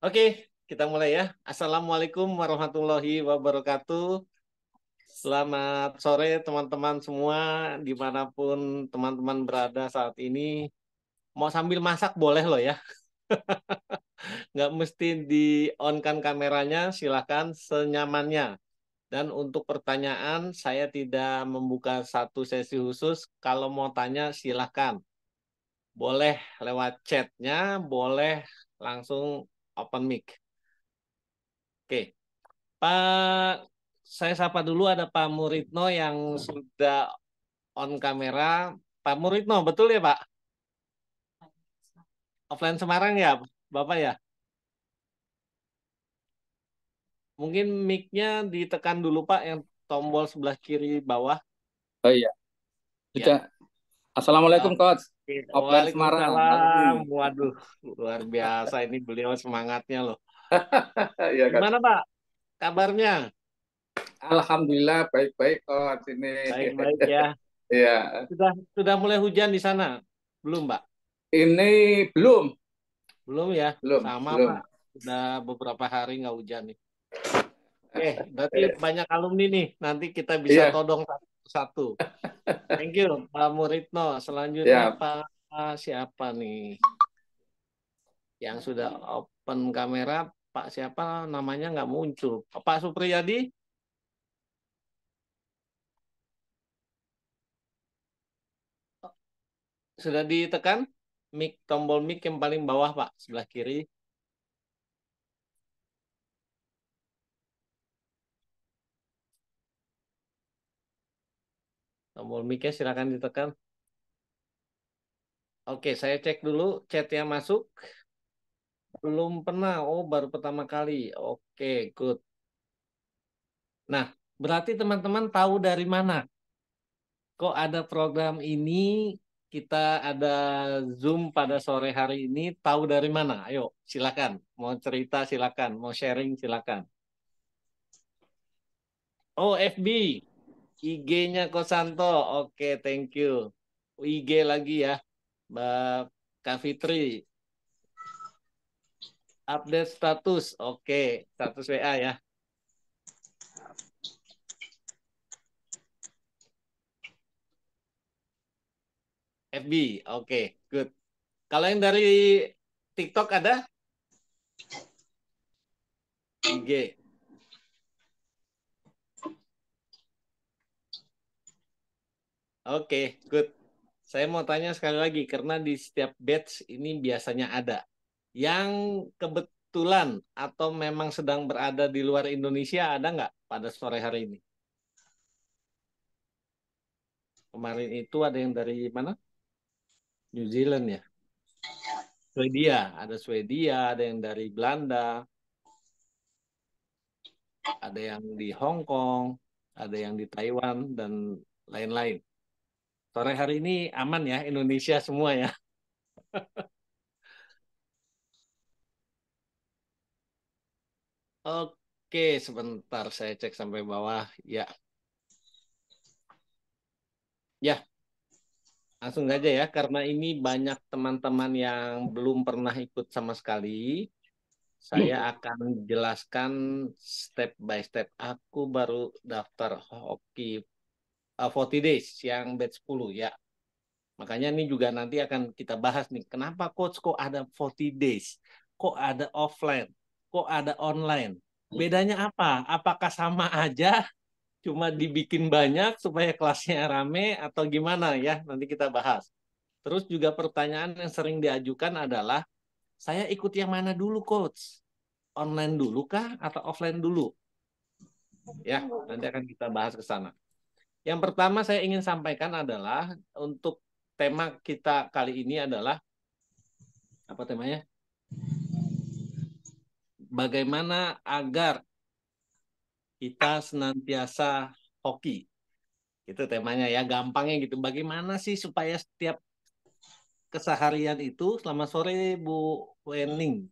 Oke, kita mulai ya. Assalamualaikum warahmatullahi wabarakatuh. Selamat sore teman-teman semua, dimanapun teman-teman berada saat ini. Mau sambil masak boleh loh ya. Nggak mesti di-on-kan kameranya, silakan senyamannya. Dan untuk pertanyaan, saya tidak membuka satu sesi khusus. Kalau mau tanya, silakan. Boleh lewat chatnya, boleh langsung open mic. Oke. Pak, saya sapa dulu ada Pak Muritno yang sudah on kamera. Pak Muritno, betul ya Pak? Offline Semarang ya, Bapak ya? Mungkin mic-nya ditekan dulu Pak, yang tombol sebelah kiri bawah. Oh iya, Ya. sudah. Assalamualaikum Coach. Oke. Offline Semarang, malam Waalaikumsalam. ini. Waduh, luar biasa ini beliau semangatnya loh. Iya Coach. Gimana Pak kabarnya? Alhamdulillah baik-baik Coach ini. Baik-baik ya. Iya, Sudah mulai hujan di sana? Belum Pak? ini belum, Belum ya? belum, Sama Pak. belum. Sudah beberapa hari nggak hujan nih. Berarti banyak alumni nih. Nanti kita bisa Iya, todong satu-satu. Thank you, Pak Muritno. Selanjutnya ya. Pak siapa nih yang sudah open kamera? Pak siapa namanya nggak muncul? Pak Supriyadi sudah ditekan? Mic tombol mic yang paling bawah Pak, sebelah kiri. Tombol mic-nya silakan ditekan. Oke, saya cek dulu chatnya masuk. Belum pernah. Oh, baru pertama kali. Oke, good. Nah, berarti teman-teman tahu dari mana? Kok ada program ini, kita ada Zoom pada sore hari ini, tahu dari mana? Ayo, silakan. Mau cerita silakan, mau sharing silakan. Oh, FB, IG-nya Kosanto. Oke, thank you. IG lagi ya, Mbak Kak Fitri. Update status. Oke, status WA ya. FB, oke, good. Kalau yang dari TikTok ada? IG. Oke, good. Saya mau tanya sekali lagi, karena di setiap batch ini biasanya ada. Yang kebetulan atau memang sedang berada di luar Indonesia, ada nggak pada sore hari ini? Kemarin itu ada yang dari mana? New Zealand ya? Swedia. Ada Swedia, ada yang dari Belanda, ada yang di Hong Kong, ada yang di Taiwan, dan lain-lain. Sore hari ini aman ya, Indonesia semua ya? Oke, sebentar saya cek sampai bawah. Ya, ya, langsung aja ya, karena ini banyak teman-teman yang belum pernah ikut sama sekali. Saya akan jelaskan step by step. Aku baru daftar hoki 40 days yang batch 10 ya. Makanya ini juga nanti akan kita bahas nih. Kenapa coach kok ada 40 days? Kok ada offline? Kok ada online? Bedanya apa? Apakah sama aja? Cuma dibikin banyak supaya kelasnya rame atau gimana ya? Nanti kita bahas. Terus juga pertanyaan yang sering diajukan adalah, saya ikut yang mana dulu, Coach? Online dulu kah atau offline dulu? Ya, nanti akan kita bahas ke sana. Yang pertama saya ingin sampaikan adalah, untuk tema kita kali ini adalah, apa temanya? Bagaimana agar kita senantiasa hoki. Itu temanya ya, gampangnya gitu. Bagaimana sih supaya setiap keseharian itu, selamat sore Bu Wening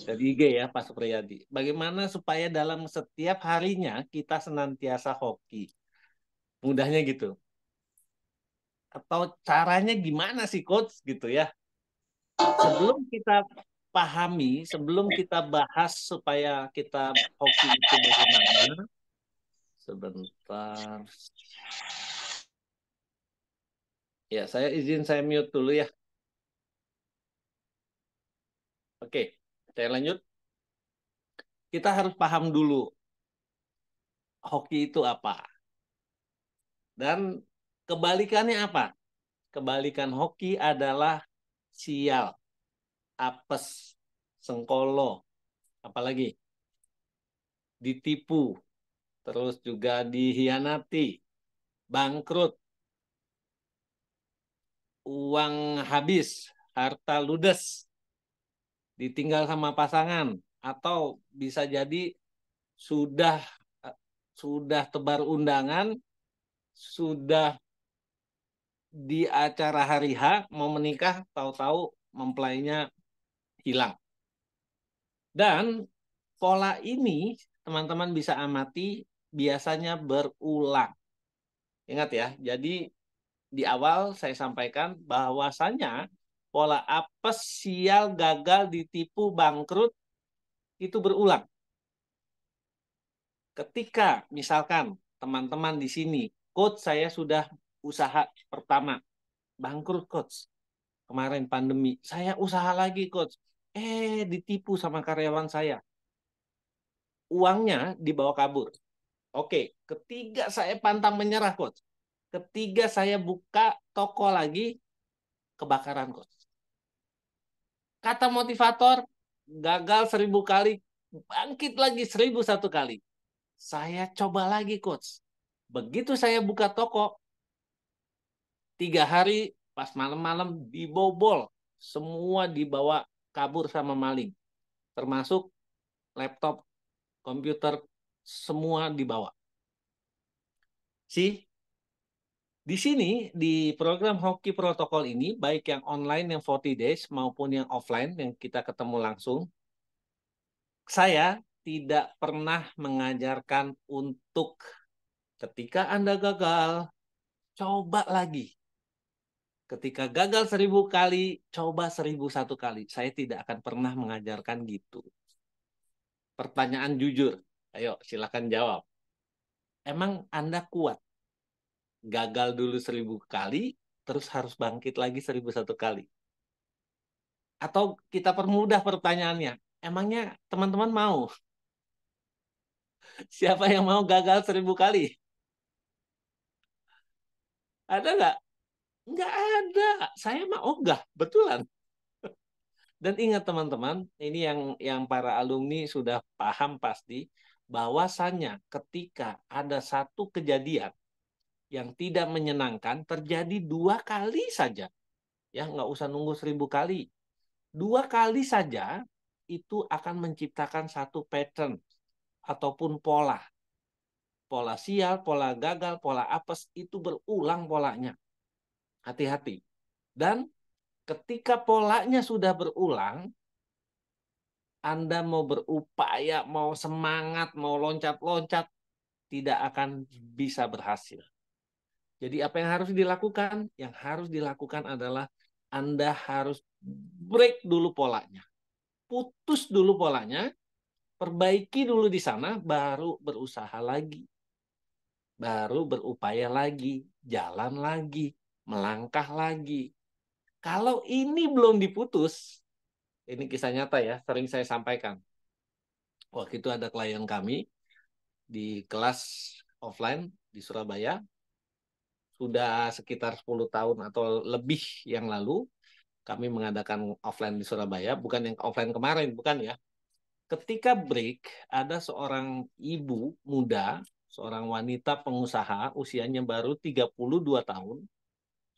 dari IG ya Pak Supriyadi. Bagaimana supaya dalam setiap harinya kita senantiasa hoki. Mudahnya gitu. Atau caranya gimana sih coach gitu ya. Sebelum kita pahami sebelum kita bahas supaya kita hoki itu bagaimana. Sebentar. Ya, saya mute dulu ya. Oke, saya lanjut. Kita harus paham dulu hoki itu apa. Dan kebalikannya apa? Kebalikan hoki adalah sial, apes, sengkolo, apalagi ditipu, terus juga dihianati, bangkrut, uang habis, harta ludes, ditinggal sama pasangan, atau bisa jadi sudah sudah tebar undangan, sudah di acara hari H mau menikah, tahu-tahu mempelainya hilang. Dan pola ini teman-teman bisa amati biasanya berulang. Ingat ya, jadi di awal saya sampaikan bahwasanya pola apes, sial, gagal, ditipu, bangkrut itu berulang. Ketika misalkan teman-teman di sini, coach saya sudah usaha pertama, bangkrut coach. Kemarin pandemi, saya usaha lagi coach. Ditipu sama karyawan saya. Uangnya dibawa kabur. Oke, ketiga saya pantang menyerah coach. Ketiga saya buka toko lagi, kebakaran coach. Kata motivator, gagal 1000 kali, bangkit lagi 1001 kali. Saya coba lagi coach. Begitu saya buka toko, 3 hari pas malam-malam dibobol. Semua dibawa kabur sama maling. Termasuk laptop, komputer, semua dibawa. Di sini, di program Hoki Protokol ini, baik yang online yang 40 days maupun yang offline yang kita ketemu langsung, saya tidak pernah mengajarkan untuk ketika Anda gagal, coba lagi. Ketika gagal 1000 kali, coba 1001 kali. Saya tidak akan pernah mengajarkan gitu. Pertanyaan jujur. Ayo, silakan jawab. Emang Anda kuat? Gagal dulu 1000 kali, terus harus bangkit lagi 1001 kali. Atau kita permudah pertanyaannya. Emangnya teman-teman mau? Siapa yang mau gagal 1000 kali? Ada nggak? Nggak ada. Saya mah ogah, betulan. Dan ingat teman-teman, ini yang para alumni sudah paham pasti, bahwasannya ketika ada satu kejadian yang tidak menyenangkan terjadi 2 kali saja, ya nggak usah nunggu 1000 kali, 2 kali saja itu akan menciptakan satu pattern ataupun pola. Pola sial, pola gagal, pola apes itu berulang polanya. Hati-hati. Dan ketika polanya sudah berulang, Anda mau berupaya, mau semangat, mau loncat-loncat, tidak akan bisa berhasil. Jadi apa yang harus dilakukan? Yang harus dilakukan adalah Anda harus break dulu polanya. Putus dulu polanya, perbaiki dulu di sana, baru berusaha lagi. Baru berupaya lagi, jalan lagi, melangkah lagi. Kalau ini belum diputus, ini kisah nyata ya, sering saya sampaikan. Waktu itu ada klien kami di kelas offline di Surabaya, sudah sekitar 10 tahun atau lebih yang lalu, kami mengadakan offline di Surabaya, bukan yang offline kemarin, bukan ya. Ketika break, ada seorang ibu muda, seorang wanita pengusaha, usianya baru 32 tahun,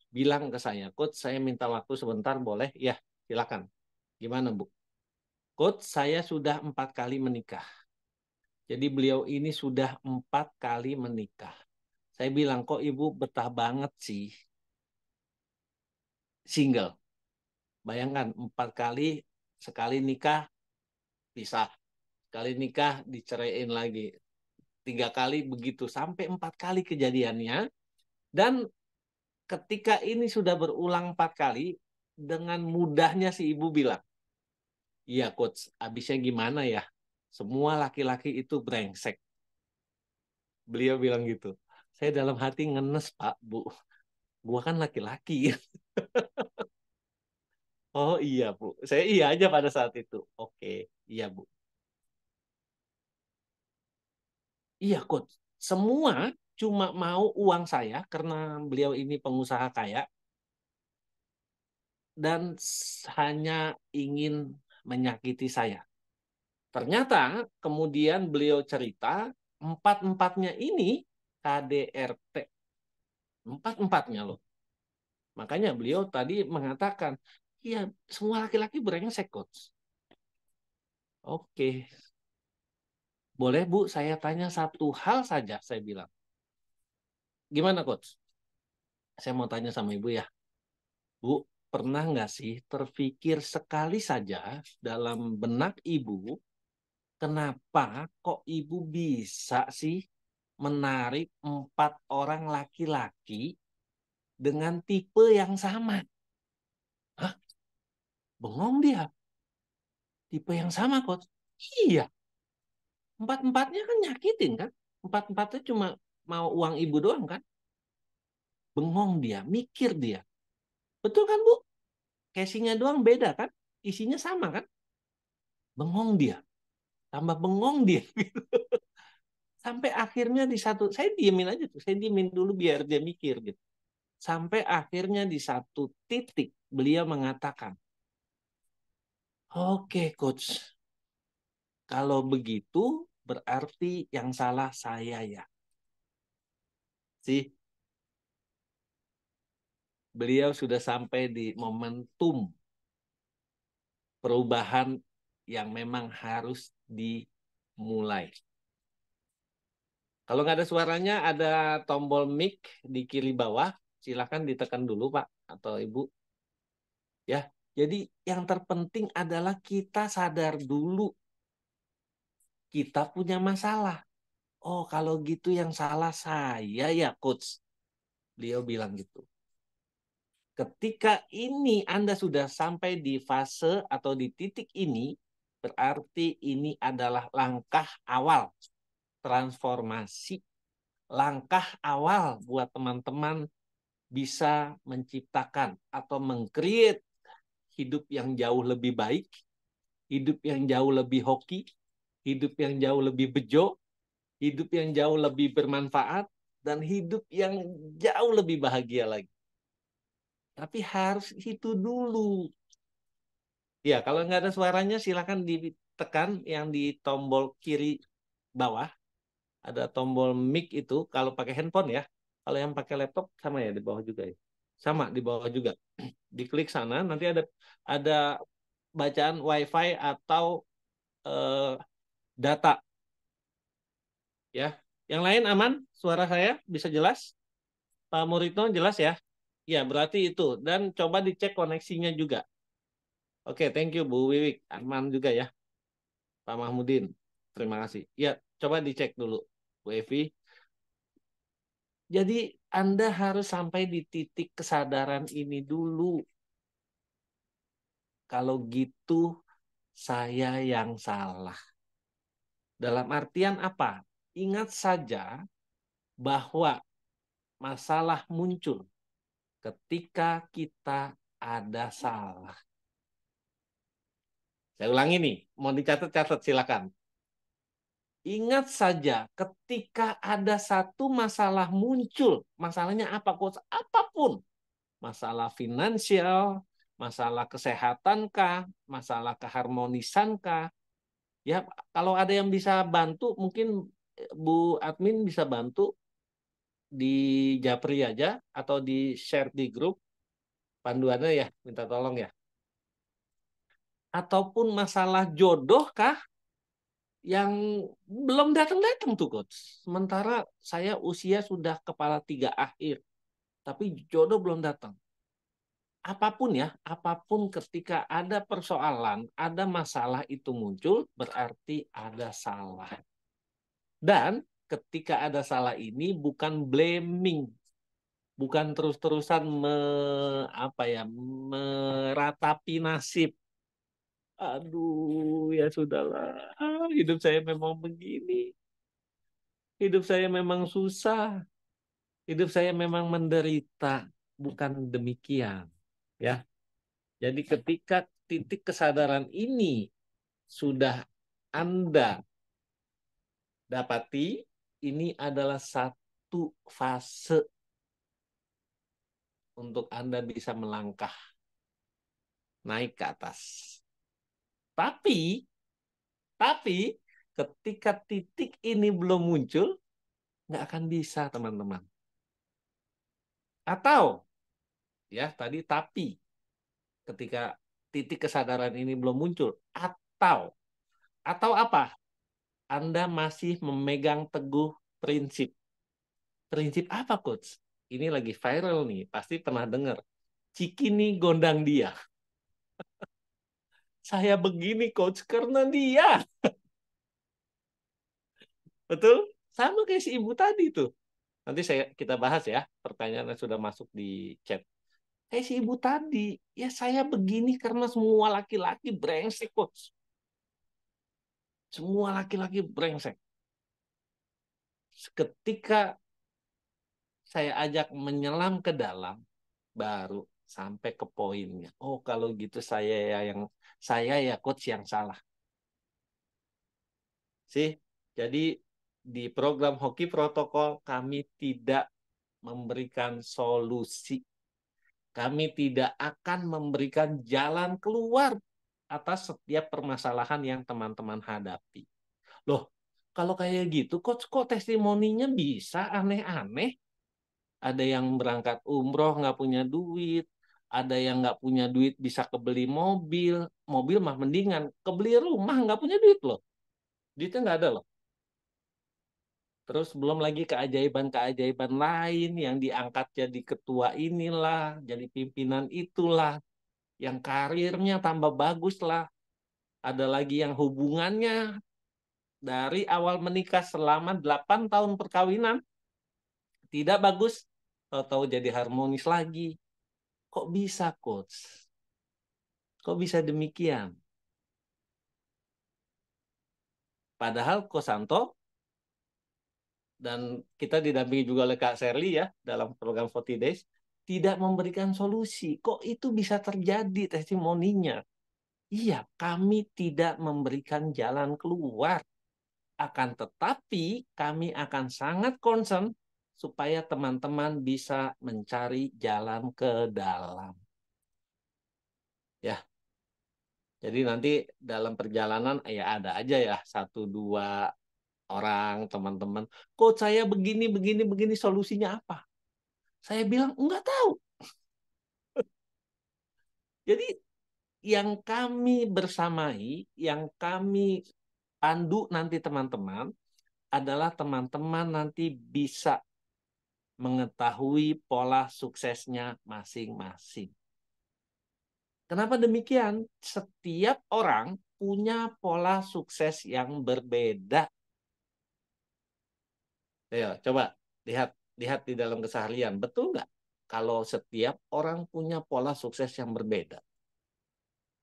bilang ke saya, Coach, saya minta waktu sebentar, boleh? Ya, silakan. Gimana, Bu? Coach, saya sudah 4 kali menikah. Jadi beliau ini sudah 4 kali menikah. Saya bilang, kok Ibu betah banget sih single. Bayangkan, 4 kali, sekali nikah, pisah. Sekali nikah, diceraiin lagi. 3 kali begitu, sampai 4 kali kejadiannya. Dan ketika ini sudah berulang 4 kali, dengan mudahnya si ibu bilang, Iya coach, abisnya gimana ya? Semua laki-laki itu brengsek. Beliau bilang gitu. Saya dalam hati ngenes, Pak, Bu. Gua kan laki-laki. Oh iya, Bu. Saya iya aja pada saat itu. Oke, iya, Bu. Iya, coach. Semua cuma mau uang saya karena beliau ini pengusaha kaya dan hanya ingin menyakiti saya. Ternyata kemudian beliau cerita empat-empatnya ini KDRT. Empat-empatnya loh. Makanya beliau tadi mengatakan, iya semua laki-laki brengsek coach. Oke, boleh Bu saya tanya satu hal saja, saya bilang. Gimana coach? Saya mau tanya sama Ibu ya. Bu, pernah nggak sih terpikir sekali saja dalam benak Ibu, kenapa kok Ibu bisa sih menarik empat orang laki-laki dengan tipe yang sama? Hah? Bengong dia. Tipe yang sama, Coach. Iya, empat-empatnya kan nyakitin kan? Empat-empatnya cuma mau uang Ibu doang kan? Bengong dia, mikir dia. Betul kan, Bu? Casingnya doang beda kan? Isinya sama kan? Bengong dia. Tambah bengong dia. Sampai akhirnya di satu, saya diemin aja tuh, saya diemin dulu biar dia mikir gitu. Sampai akhirnya di satu titik beliau mengatakan, oke coach, kalau begitu berarti yang salah saya ya. Sih, beliau sudah sampai di momentum perubahan yang memang harus dimulai. Kalau nggak ada suaranya, ada tombol mic di kiri bawah. Silakan ditekan dulu Pak atau Ibu. Ya, jadi yang terpenting adalah kita sadar dulu kita punya masalah. Oh, kalau gitu yang salah saya ya, coach. Beliau bilang gitu. Ketika ini Anda sudah sampai di fase atau di titik ini, berarti ini adalah langkah awal transformasi. Langkah awal buat teman-teman bisa menciptakan atau meng-create hidup yang jauh lebih baik, hidup yang jauh lebih hoki, hidup yang jauh lebih bejo, hidup yang jauh lebih bermanfaat, dan hidup yang jauh lebih bahagia lagi. Tapi harus itu dulu. Ya, kalau nggak ada suaranya silakan ditekan yang di tombol kiri bawah. Ada tombol mic itu kalau pakai handphone ya. Kalau yang pakai laptop sama ya di bawah juga ya. Sama di bawah juga. Diklik sana nanti ada bacaan WiFi atau eh, data ya. Yang lain aman? Suara saya bisa jelas? Pak Muritno jelas ya? Ya, berarti itu. Dan coba dicek koneksinya juga. Oke, thank you Bu Wiwik. Aman juga ya, Pak Mahmudin. Terima kasih. Ya, coba dicek dulu, Bu Evi. Jadi Anda harus sampai di titik kesadaran ini dulu. Kalau gitu, saya yang salah. Dalam artian apa? Ingat saja bahwa masalah muncul ketika kita ada salah. Saya ulangi nih, mau dicatat-catat silakan. Ingat saja ketika ada satu masalah muncul, masalahnya apa coach? Apapun, masalah finansial, masalah kesehatan kah, masalah keharmonisan kah? Ya, kalau ada yang bisa bantu, mungkin Bu admin bisa bantu di Japri aja atau di share di grup panduannya ya, minta tolong ya. Ataupun masalah jodoh kah yang belum datang-datang tuh coach. Sementara saya usia sudah kepala tiga akhir, tapi jodoh belum datang. Apapun ya, apapun ketika ada persoalan, ada masalah itu muncul, berarti ada salah. Dan ketika ada salah ini bukan blaming, bukan terus-terusan apa ya, meratapi nasib. Aduh, ya sudahlah. Hidup saya memang begini. Hidup saya memang susah. Hidup saya memang menderita. Bukan demikian. Ya. Jadi ketika titik kesadaran ini sudah Anda dapati, ini adalah satu fase untuk Anda bisa melangkah naik ke atas. Tapi, tapi ketika titik ini belum muncul, nggak akan bisa, teman-teman. Atau, ya tadi tapi, ketika titik kesadaran ini belum muncul, atau apa? Anda masih memegang teguh prinsip. Prinsip apa, Coach? Ini lagi viral nih, pasti pernah dengar. Cikini gondang dia. Saya begini, Coach, karena dia. Betul? Sama kayak si ibu tadi tuh. Nanti kita bahas ya, pertanyaan yang sudah masuk di chat. Si ibu tadi, ya saya begini karena semua laki-laki brengsek, Coach. Semua laki-laki brengsek. Ketika saya ajak menyelam ke dalam, baru sampai ke poinnya. Oh, kalau gitu saya ya coach yang salah. Sih. Jadi di program Hoki Protokol kami tidak memberikan solusi. Kami tidak akan memberikan jalan keluar atas setiap permasalahan yang teman-teman hadapi. Loh, kalau kayak gitu, coach, kok testimoninya bisa aneh-aneh? Ada yang berangkat umroh nggak punya duit, ada yang nggak punya duit bisa kebeli mobil, mobil mah mendingan, kebeli rumah nggak punya duit loh, duitnya nggak ada loh. Terus belum lagi keajaiban-keajaiban lain yang diangkat jadi ketua inilah, jadi pimpinan itulah, yang karirnya tambah bagus lah. Ada lagi yang hubungannya dari awal menikah selama 8 tahun perkawinan tidak bagus, tahu-tahu jadi harmonis lagi. Kok bisa, coach? Kok bisa demikian? Padahal Kosanto dan kita didampingi juga oleh Kak Serly ya dalam program 40 Days tidak memberikan solusi. Kok itu bisa terjadi testimoninya? Iya, kami tidak memberikan jalan keluar. Akan tetapi kami akan sangat concern supaya teman-teman bisa mencari jalan ke dalam. Ya, jadi nanti dalam perjalanan ya ada aja ya satu dua orang teman-teman. Kok saya begini begini begini solusinya apa? Saya bilang enggak tahu. Jadi yang kami bersamai, yang kami pandu nanti teman-teman adalah teman-teman nanti bisa mengetahui pola suksesnya masing-masing. Kenapa demikian? Setiap orang punya pola sukses yang berbeda. Ayo, coba lihat lihat di dalam keseharian. Betul nggak? Kalau setiap orang punya pola sukses yang berbeda.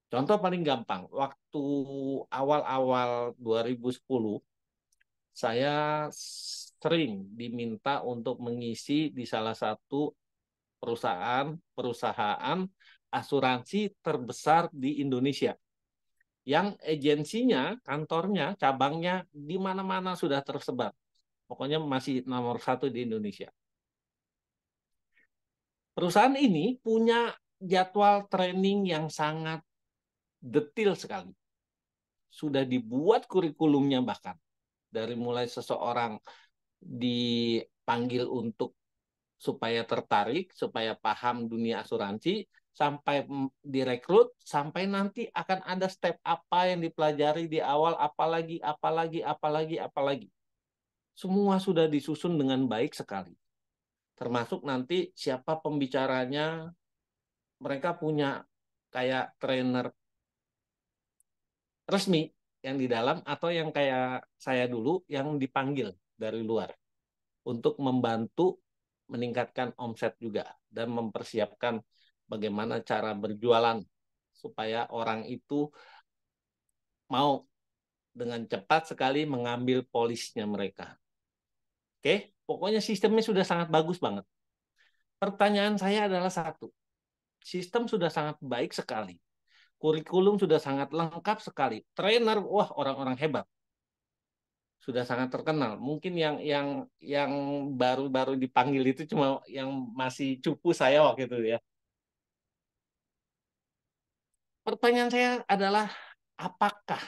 Contoh paling gampang, waktu awal-awal 2010, saya sering diminta untuk mengisi di salah satu perusahaan asuransi terbesar di Indonesia. Yang agensinya, kantornya, cabangnya di mana-mana sudah tersebar. Pokoknya masih nomor satu di Indonesia. Perusahaan ini punya jadwal training yang sangat detail sekali. Sudah dibuat kurikulumnya bahkan. Dari mulai seseorang dipanggil untuk supaya tertarik, supaya paham dunia asuransi, sampai direkrut, sampai nanti akan ada step apa yang dipelajari di awal, apalagi, apalagi, apalagi, apalagi. Semua sudah disusun dengan baik sekali. Termasuk nanti siapa pembicaranya, mereka punya kayak trainer resmi yang di dalam atau yang kayak saya dulu yang dipanggil dari luar untuk membantu meningkatkan omset juga dan mempersiapkan bagaimana cara berjualan supaya orang itu mau dengan cepat sekali mengambil polisnya mereka. Oke, pokoknya sistemnya sudah sangat bagus banget. Pertanyaan saya adalah satu, sistem sudah sangat baik sekali, kurikulum sudah sangat lengkap sekali, trainer, wah orang-orang hebat, sudah sangat terkenal. Mungkin yang baru-baru dipanggil itu cuma yang masih cupu saya waktu itu ya. Pertanyaan saya adalah, apakah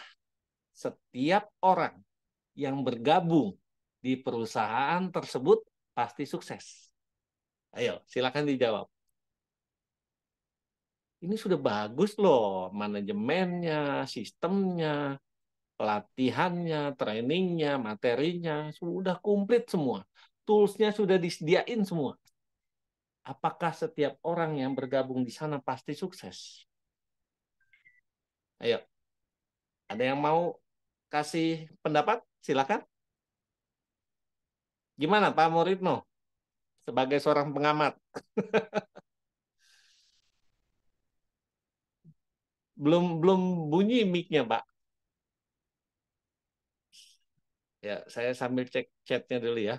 setiap orang yang bergabung di perusahaan tersebut pasti sukses? Ayo, silakan dijawab. Ini sudah bagus loh, manajemennya, sistemnya, pelatihannya, trainingnya, materinya, sudah komplit semua. Toolsnya sudah disediain semua. Apakah setiap orang yang bergabung di sana pasti sukses? Ayo, ada yang mau kasih pendapat? Silakan. Gimana Pak Muridno sebagai seorang pengamat? Belum belum bunyi mic-nya, Pak. Ya, saya sambil cek chatnya dulu ya.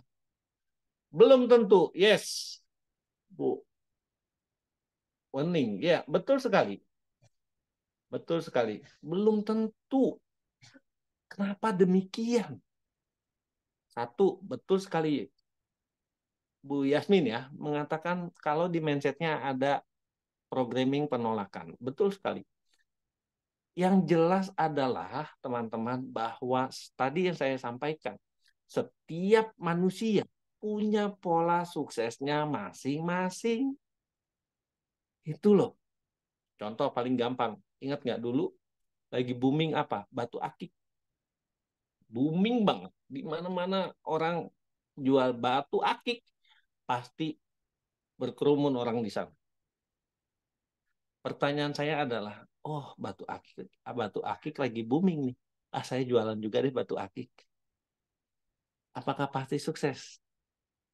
Belum tentu. Yes, Bu. Wening. Ya, betul sekali. Betul sekali. Belum tentu. Kenapa demikian? Satu, betul sekali Bu Yasmin ya, mengatakan kalau di mindsetnya ada programming penolakan. Betul sekali. Yang jelas adalah teman-teman bahwa tadi yang saya sampaikan, setiap manusia punya pola suksesnya masing-masing. Itu loh. Contoh paling gampang. Ingat nggak dulu lagi booming apa? Batu akik. Booming banget. Di mana-mana orang jual batu akik, pasti berkerumun orang di sana. Pertanyaan saya adalah, oh batu akik lagi booming nih. Ah, saya jualan juga deh batu akik. Apakah pasti sukses?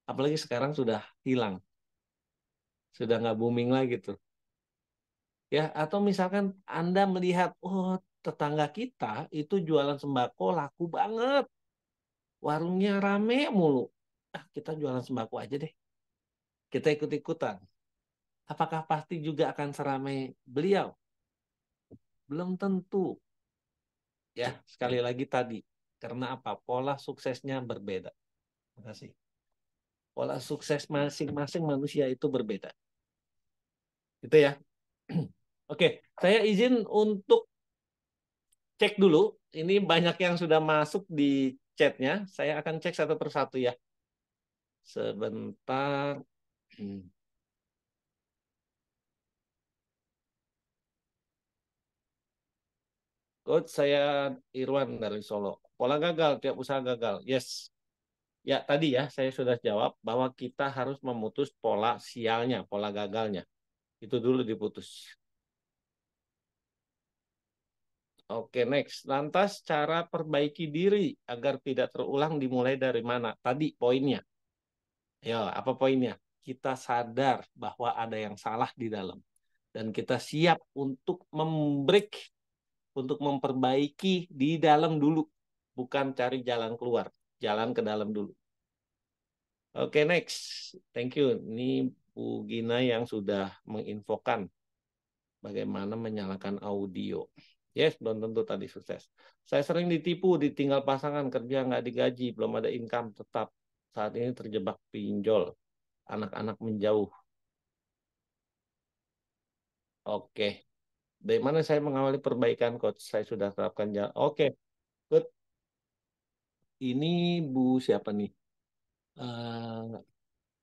Apalagi sekarang sudah hilang, sudah nggak booming lagi tuh. Ya, atau misalkan Anda melihat, oh tetangga kita itu jualan sembako laku banget, warungnya rame mulu. Ah, kita jualan sembako aja deh. Kita ikut-ikutan. Apakah pasti juga akan seramai beliau? Belum tentu. Ya, sekali lagi tadi. Karena apa? Pola suksesnya berbeda. Terima kasih. Pola sukses masing-masing manusia itu berbeda. Itu ya. Oke, saya izin untuk cek dulu. Ini banyak yang sudah masuk di chatnya. Saya akan cek satu persatu ya. Sebentar. Coach, saya Irwan dari Solo. Pola gagal, tiap usaha gagal. Yes. Ya, tadi ya saya sudah jawab bahwa kita harus memutus pola sialnya, pola gagalnya. Itu dulu diputus. Oke, next. Lantas cara perbaiki diri agar tidak terulang dimulai dari mana? Tadi poinnya. Ya, apa poinnya? Kita sadar bahwa ada yang salah di dalam. Dan kita siap untuk membreak, untuk memperbaiki di dalam dulu. Bukan cari jalan keluar. Jalan ke dalam dulu. Oke, next. Thank you. Ini Bu Gina yang sudah menginfokan bagaimana menyalakan audio. Yes, belum tentu tadi sukses. Saya sering ditipu, ditinggal pasangan, kerja nggak digaji, belum ada income tetap. Saat ini terjebak pinjol, anak-anak menjauh. Oke, dari mana saya mengawali perbaikan, Coach? Saya sudah terapkan jalan. Oke, good. Ini Bu siapa nih? Eh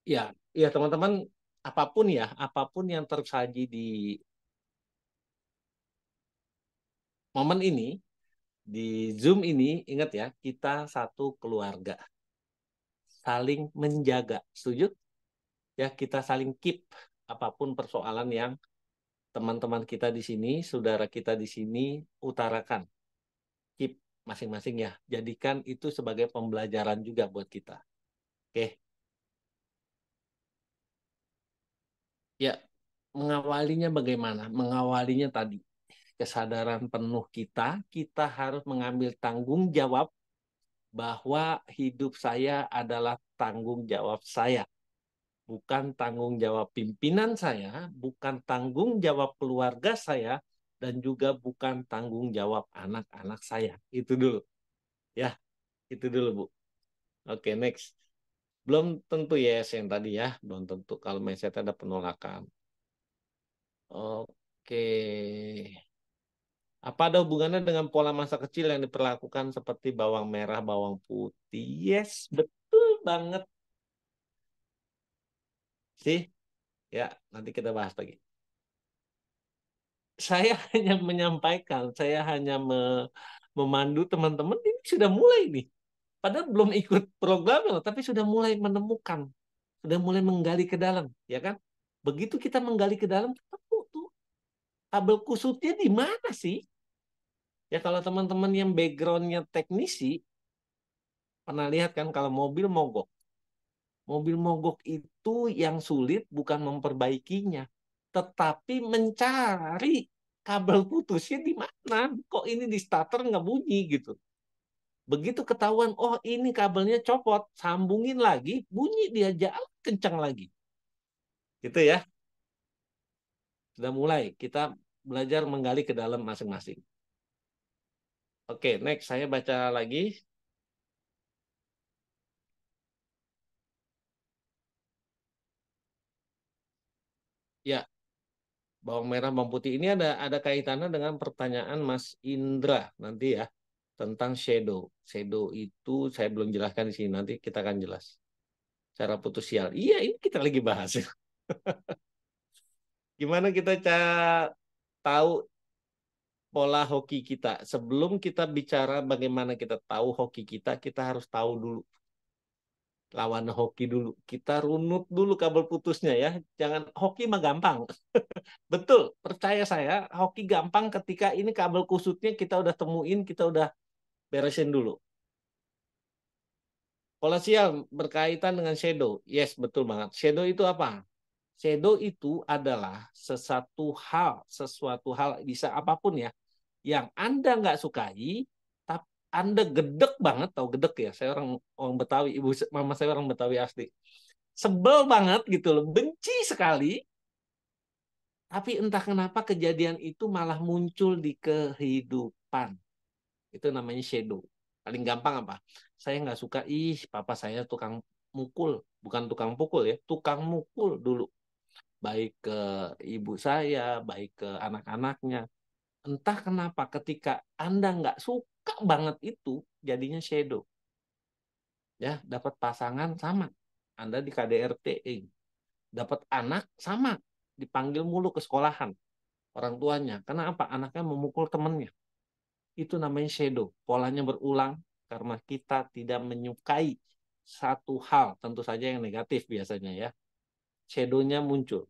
ya, ya teman-teman, apapun ya, apapun yang tersaji di momen ini, di Zoom ini, ingat ya, kita satu keluarga, saling menjaga. Setuju? Ya, kita saling keep apapun persoalan yang teman-teman kita di sini, saudara kita di sini utarakan. Keep masing-masing ya. Jadikan itu sebagai pembelajaran juga buat kita. Oke. Ya, mengawalinya bagaimana? Mengawalinya tadi. kesadaran penuh kita harus mengambil tanggung jawab bahwa hidup saya adalah tanggung jawab saya, bukan tanggung jawab pimpinan saya, bukan tanggung jawab keluarga saya, dan juga bukan tanggung jawab anak-anak saya. Itu dulu. Ya, itu dulu, Bu. Oke, next. Belum tentu yes yang tadi ya, belum tentu kalau mindset ada penolakan. Oke. Apa ada hubungannya dengan pola masa kecil yang diperlakukan seperti bawang merah, bawang putih? Yes, betul banget sih. Ya, nanti kita bahas lagi. Saya hanya menyampaikan, saya hanya memandu teman-teman, ini sudah mulai nih. Padahal belum ikut program, tapi sudah mulai menemukan, sudah mulai menggali ke dalam, ya kan? Begitu kita menggali ke dalam, ketemu tuh kabel kusutnya di mana sih? Ya kalau teman-teman yang backgroundnya teknisi, pernah lihat kan kalau mobil mogok. Mobil mogok itu yang sulit bukan memperbaikinya, tetapi mencari kabel putusnya di mana. Kok ini di starter nggak bunyi gitu. Begitu ketahuan, oh ini kabelnya copot, sambungin lagi, bunyi dia jalan kencang lagi. Gitu ya. Sudah mulai kita belajar menggali ke dalam masing-masing. Oke, next saya baca lagi. Ya, bawang merah, bawang putih ini ada kaitannya dengan pertanyaan Mas Indra nanti ya tentang shadow. Shadow itu saya belum jelaskan di sini, nanti kita akan jelas. Cara putus sial. Iya, ini kita lagi bahas. Gimana kita tahu pola hoki kita. Sebelum kita bicara bagaimana kita tahu hoki kita harus tahu dulu lawan hoki dulu. Kita runut dulu kabel putusnya ya. Jangan hoki mah gampang. Betul, percaya saya, hoki gampang ketika ini kabel kusutnya kita udah temuin, kita udah beresin dulu. Pola sial berkaitan dengan shadow. Yes, betul banget. Shadow itu apa? Shadow itu adalah sesuatu hal bisa apapun ya, yang Anda nggak sukai, tapi Anda gedek banget, tahu gedek ya? Saya orang Betawi, ibu mama saya orang Betawi asli. Sebel banget gitu loh, benci sekali, tapi entah kenapa kejadian itu malah muncul di kehidupan. Itu namanya shadow. Paling gampang apa? Saya nggak suka, papa saya tukang mukul. Bukan tukang pukul ya, tukang mukul dulu. Baik ke ibu saya, baik ke anak-anaknya. Entah kenapa ketika Anda nggak suka banget itu, jadinya shadow. Ya, dapat pasangan sama. Anda di KDRT, dapat anak sama. Dipanggil mulu ke sekolahan orang tuanya. Karena apa? Anaknya memukul temannya. Itu namanya shadow. Polanya berulang karena kita tidak menyukai satu hal, tentu saja yang negatif biasanya ya. Shadow-nya muncul.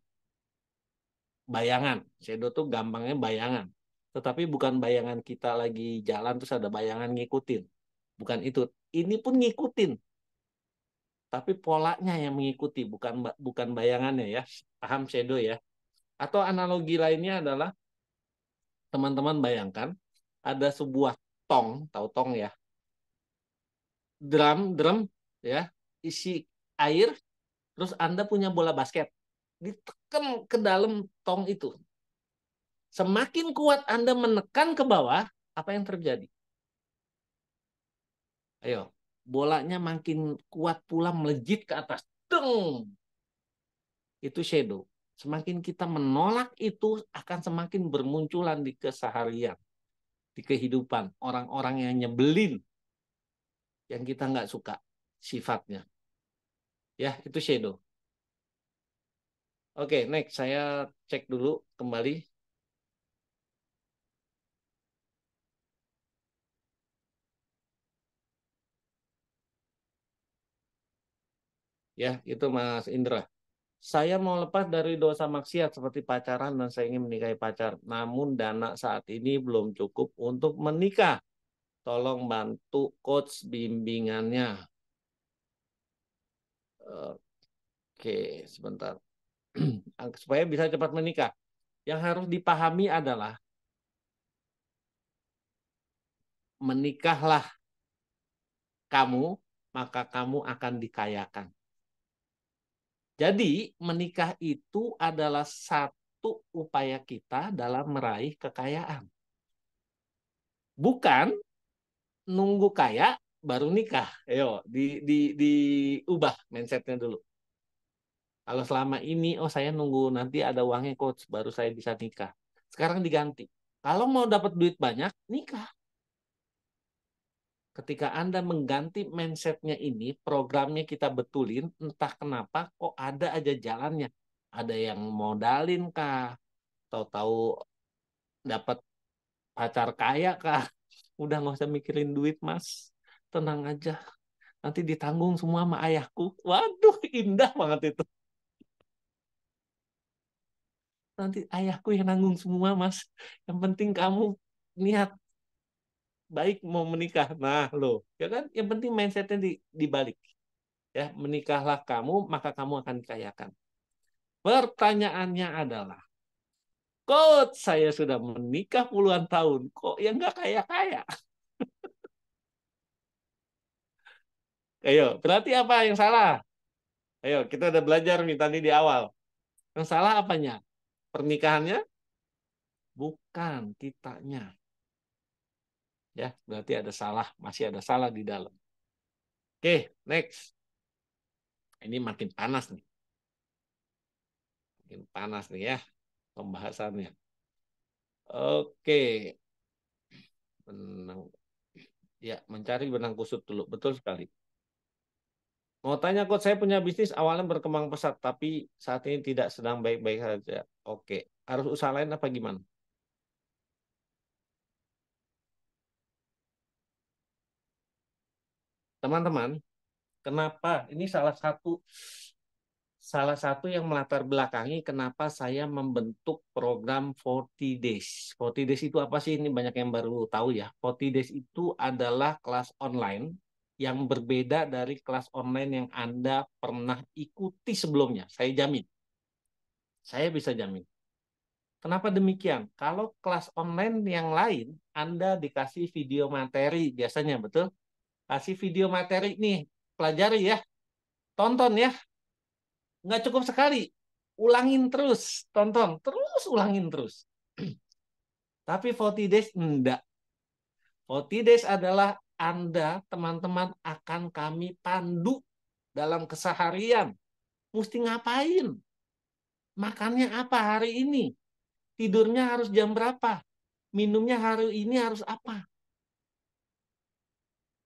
Bayangan. Shadow tuh gampangnya bayangan. Tetapi bukan bayangan kita lagi jalan terus ada bayangan ngikutin. Bukan itu. Ini pun ngikutin. Tapi polanya yang mengikuti, bukan bayangannya ya. Paham shadow ya? Atau analogi lainnya adalah teman-teman bayangkan ada sebuah tong, tahu tong ya? Drum ya, isi air, terus Anda punya bola basket. Ditekan ke dalam tong itu. Semakin kuat Anda menekan ke bawah, apa yang terjadi? Ayo, bolanya makin kuat pula melejit ke atas. Deng! Itu shadow. Semakin kita menolak itu akan semakin bermunculan di keseharian, di kehidupan. Orang-orang yang nyebelin, yang kita nggak suka sifatnya. Ya, itu shadow. Oke, next. Saya cek dulu kembali. Ya, itu Mas Indra. Saya mau lepas dari dosa maksiat seperti pacaran dan saya ingin menikahi pacar. Namun dana saat ini belum cukup untuk menikah. Tolong bantu coach bimbingannya. Oke, sebentar. Supaya bisa cepat menikah. Yang harus dipahami adalah menikahlah kamu, maka kamu akan dikayakan. Jadi menikah itu adalah satu upaya kita dalam meraih kekayaan. Bukan nunggu kaya baru nikah. Ayo, diubah mindsetnya dulu. Kalau selama ini, oh saya nunggu nanti ada uangnya coach, baru saya bisa nikah. Sekarang diganti. Kalau mau dapat duit banyak, nikah. Ketika Anda mengganti mindsetnya ini, programnya kita betulin, entah kenapa kok ada aja jalannya. Ada yang modalin kah? Tahu-tahu dapat pacar kaya kah? Udah nggak usah mikirin duit mas. Tenang aja. Nanti ditanggung semua sama ayahku. Waduh, indah banget itu. Nanti ayahku yang nanggung semua mas. Yang penting kamu niat baik mau menikah. Nah loh, ya kan? Yang penting mindsetnya dibalik. Ya, menikahlah kamu, maka kamu akan dikayakan. Pertanyaannya adalah, coach saya sudah menikah puluhan tahun, kok yang nggak kaya-kaya? Ayo, berarti apa yang salah? Ayo, kita udah belajar nih tadi di awal. Yang salah apanya? Pernikahannya? Bukan, kitanya. Ya, berarti ada salah, masih ada salah di dalam. Oke, next. Ini makin panas nih. Makin panas nih ya pembahasannya. Oke. Benang. Ya, mencari benang kusut dulu. Betul sekali. Mau tanya, Coach, saya punya bisnis awalnya berkembang pesat, tapi saat ini tidak sedang baik-baik saja. Oke, harus usaha lain apa gimana? Teman-teman, kenapa? Ini salah satu yang melatar belakangi kenapa saya membentuk program 40 Days. 40 Days itu apa sih? Ini banyak yang baru tahu ya. 40 Days itu adalah kelas online yang berbeda dari kelas online yang Anda pernah ikuti sebelumnya. Saya jamin. Saya bisa jamin. Kenapa demikian? Kalau kelas online yang lain, Anda dikasih video materi biasanya, betul? Kasih video materi nih, pelajari ya, tonton ya. Nggak cukup sekali, ulangin terus, tonton, terus ulangin terus. Tapi 40 days enggak. 40 days adalah Anda, teman-teman, akan kami pandu dalam keseharian. Mesti ngapain? Makannya apa hari ini? Tidurnya harus jam berapa? Minumnya hari ini harus apa?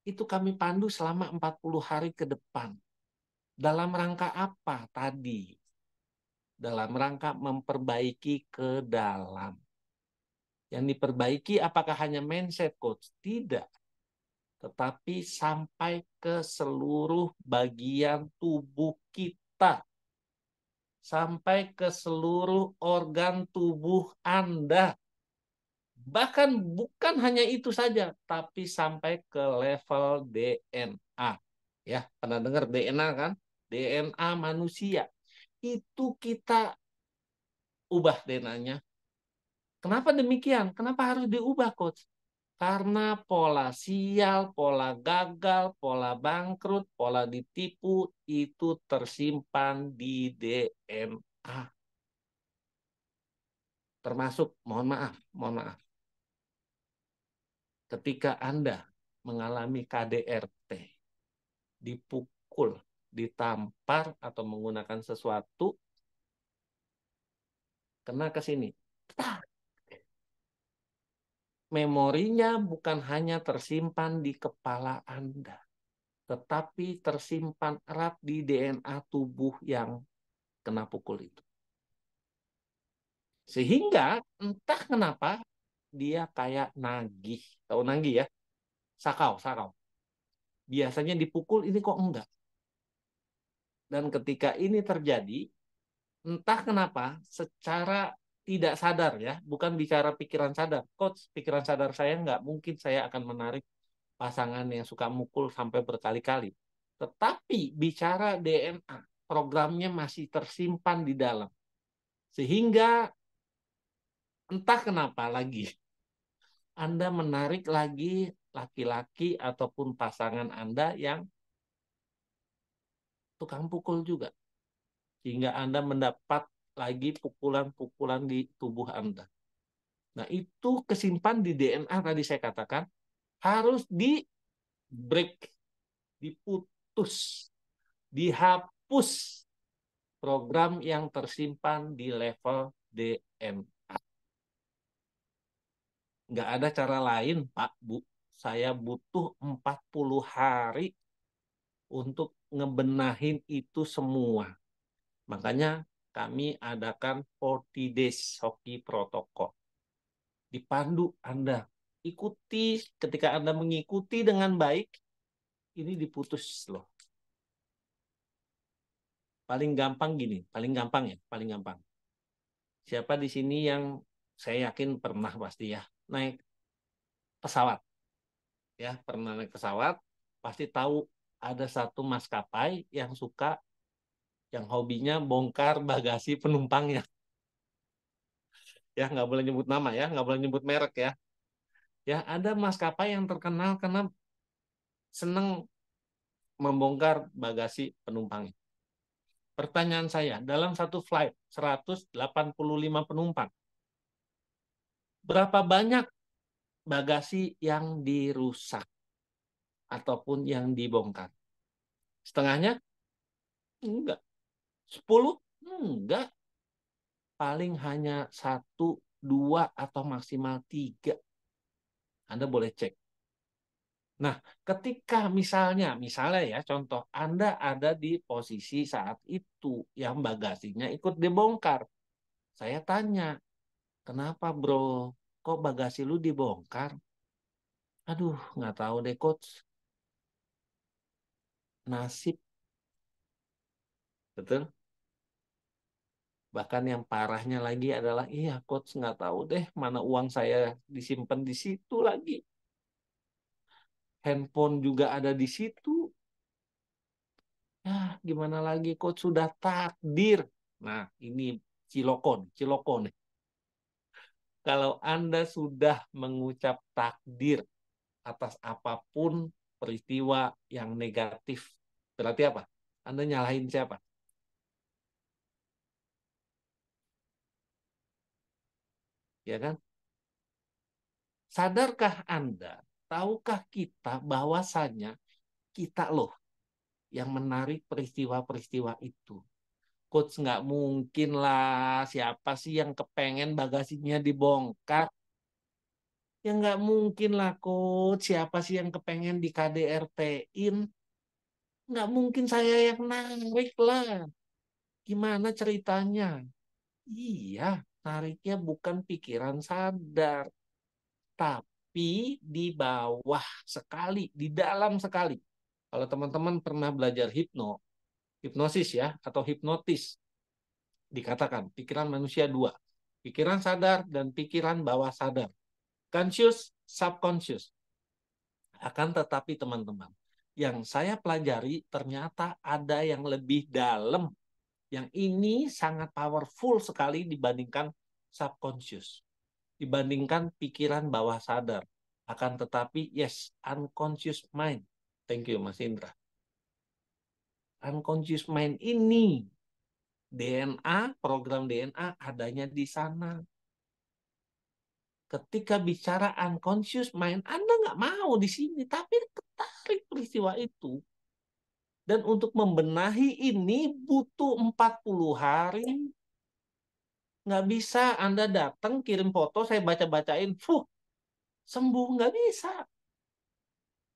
Itu kami pandu selama 40 hari ke depan. Dalam rangka apa tadi? Dalam rangka memperbaiki ke dalam. Yang diperbaiki apakah hanya mindset coach? Tidak. Tetapi sampai ke seluruh bagian tubuh kita. Sampai ke seluruh organ tubuh Anda. Bahkan bukan hanya itu saja, tapi sampai ke level DNA. Ya, pernah dengar DNA kan? DNA manusia. Itu kita ubah DNA-nya. Kenapa demikian? Kenapa harus diubah, Coach? Karena pola sial, pola gagal, pola bangkrut, pola ditipu itu tersimpan di DNA. Termasuk, mohon maaf, ketika Anda mengalami KDRT, dipukul, ditampar, atau menggunakan sesuatu, kena ke sini. Memorinya bukan hanya tersimpan di kepala Anda, tetapi tersimpan erat di DNA tubuh yang kena pukul itu. Sehingga entah kenapa dia kayak nagih. Tahu nagih ya? Sakau, sakau. Biasanya dipukul, ini kok enggak. Dan ketika ini terjadi, entah kenapa secara tidak sadar ya, bukan bicara pikiran sadar. Coach, pikiran sadar saya nggak mungkin saya akan menarik pasangan yang suka mukul sampai berkali-kali. Tetapi bicara DNA, programnya masih tersimpan di dalam. Sehingga entah kenapa lagi, Anda menarik lagi laki-laki ataupun pasangan Anda yang tukang pukul juga. Sehingga Anda mendapat lagi pukulan-pukulan di tubuh Anda. Nah, itu kesimpan di DNA tadi saya katakan, harus di break, diputus, dihapus program yang tersimpan di level DNA. Nggak ada cara lain, Pak, Bu. Saya butuh 40 hari untuk ngebenahin itu semua. Makanya kami adakan 40 days hoki protokol. Dipandu Anda. Ikuti, ketika Anda mengikuti dengan baik, ini diputus loh. Paling gampang gini, paling gampang ya, paling gampang. Siapa di sini yang saya yakin pernah pasti ya naik pesawat, ya pernah naik pesawat, pasti tahu ada satu maskapai yang suka, yang hobinya bongkar bagasi penumpangnya. Ya nggak boleh nyebut nama ya, nggak boleh nyebut merek ya. Ya ada maskapai yang terkenal karena seneng membongkar bagasi penumpangnya. Pertanyaan saya, dalam satu flight 185 penumpang, berapa banyak bagasi yang dirusak ataupun yang dibongkar? Setengahnya? Enggak. 10? Enggak. Paling hanya satu, dua, atau maksimal tiga. Anda boleh cek. Nah, ketika misalnya ya contoh, Anda ada di posisi saat itu yang bagasinya ikut dibongkar. Saya tanya, kenapa bro? Kok bagasi lu dibongkar? Aduh, nggak tahu deh coach. Nasib, betul. Bahkan yang parahnya lagi adalah, iya coach nggak tahu deh mana uang saya disimpan di situ lagi. Handphone juga ada di situ. Ya, gimana lagi coach, sudah takdir. Nah, ini cilokon, cilokon. Kalau Anda sudah mengucap takdir atas apapun peristiwa yang negatif, berarti apa? Anda nyalahin siapa? Ya kan? Sadarkah Anda, tahukah kita bahwasanya kita loh yang menarik peristiwa-peristiwa itu? Coach nggak mungkin lah, siapa sih yang kepengen bagasinya dibongkar? Ya nggak mungkin lah coach, siapa sih yang kepengen di KDRT-in? Nggak mungkin saya yang narik lah. Gimana ceritanya? Iya, nariknya bukan pikiran sadar, tapi di bawah sekali, di dalam sekali. Kalau teman-teman pernah belajar hipnosis ya, atau hipnotis, dikatakan pikiran manusia dua. Pikiran sadar dan pikiran bawah sadar. Conscious, subconscious. Akan tetapi teman-teman, yang saya pelajari ternyata ada yang lebih dalam. Yang ini sangat powerful sekali dibandingkan subconscious. Dibandingkan pikiran bawah sadar. Akan tetapi, yes, unconscious mind. Thank you, Mas Indra. Unconscious mind ini, DNA, program DNA adanya di sana. Ketika bicara unconscious mind, Anda nggak mau di sini, tapi ketarik peristiwa itu. Dan untuk membenahi ini butuh 40 hari. Nggak bisa Anda datang, kirim foto, saya baca-bacain, sembuh. Nggak bisa.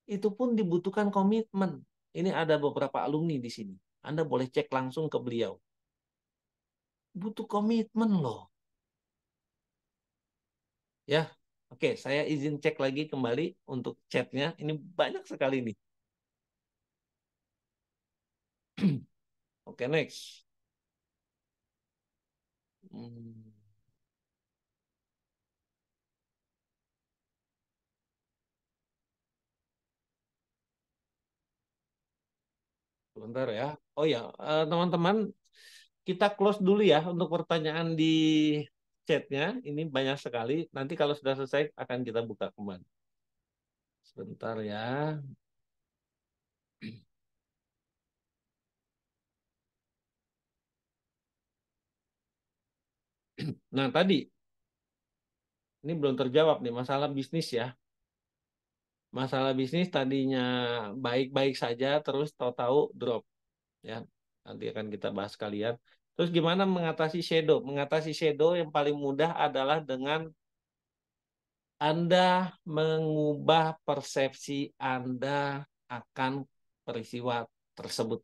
Itu pun dibutuhkan komitmen. Ini ada beberapa alumni di sini. Anda boleh cek langsung ke beliau. Butuh komitmen loh. Ya, oke, saya izin cek lagi kembali untuk chatnya. Ini banyak sekali nih. Oke, next. Hmm, Sebentar ya. Oh ya, teman-teman, kita close dulu ya untuk pertanyaan di chatnya. Ini banyak sekali. Nanti kalau sudah selesai akan kita buka kembali. Sebentar ya. Nah, tadi ini belum terjawab nih masalah bisnis ya. Masalah bisnis tadinya baik-baik saja terus tahu-tahu drop ya. Nanti akan kita bahas kalian. Terus gimana mengatasi shadow? Mengatasi shadow yang paling mudah adalah dengan Anda mengubah persepsi Anda akan peristiwa tersebut.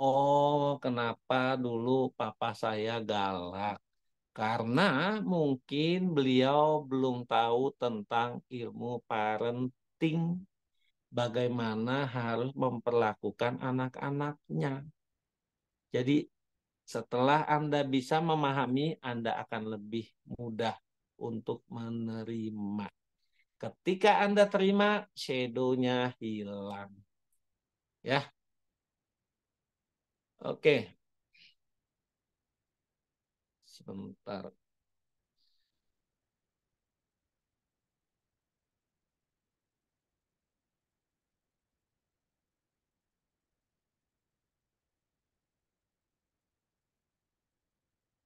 Oh, kenapa dulu papa saya galak? Karena mungkin beliau belum tahu tentang ilmu parenting, bagaimana harus memperlakukan anak-anaknya. Jadi, setelah Anda bisa memahami, Anda akan lebih mudah untuk menerima. Ketika Anda terima, shadow-nya hilang. Ya, oke. Sebentar.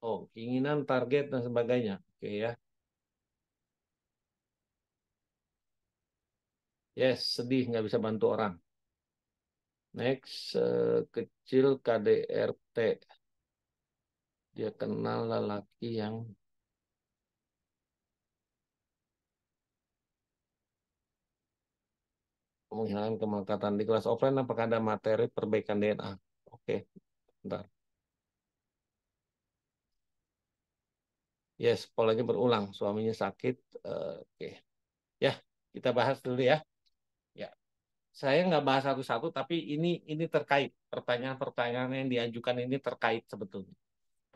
Oh, keinginan, target, dan sebagainya. Oke ya. Yes, sedih nggak bisa bantu orang. Next, kecil KDRT. Dia kenal lelaki yang menghilangkan kemelekatan di kelas offline. Apakah ada materi perbaikan DNA? Oke, bentar. Yes, polanya berulang. Suaminya sakit. Oke, ya kita bahas dulu ya. Ya, saya nggak bahas satu-satu, tapi ini terkait pertanyaan-pertanyaan yang diajukan ini terkait sebetulnya.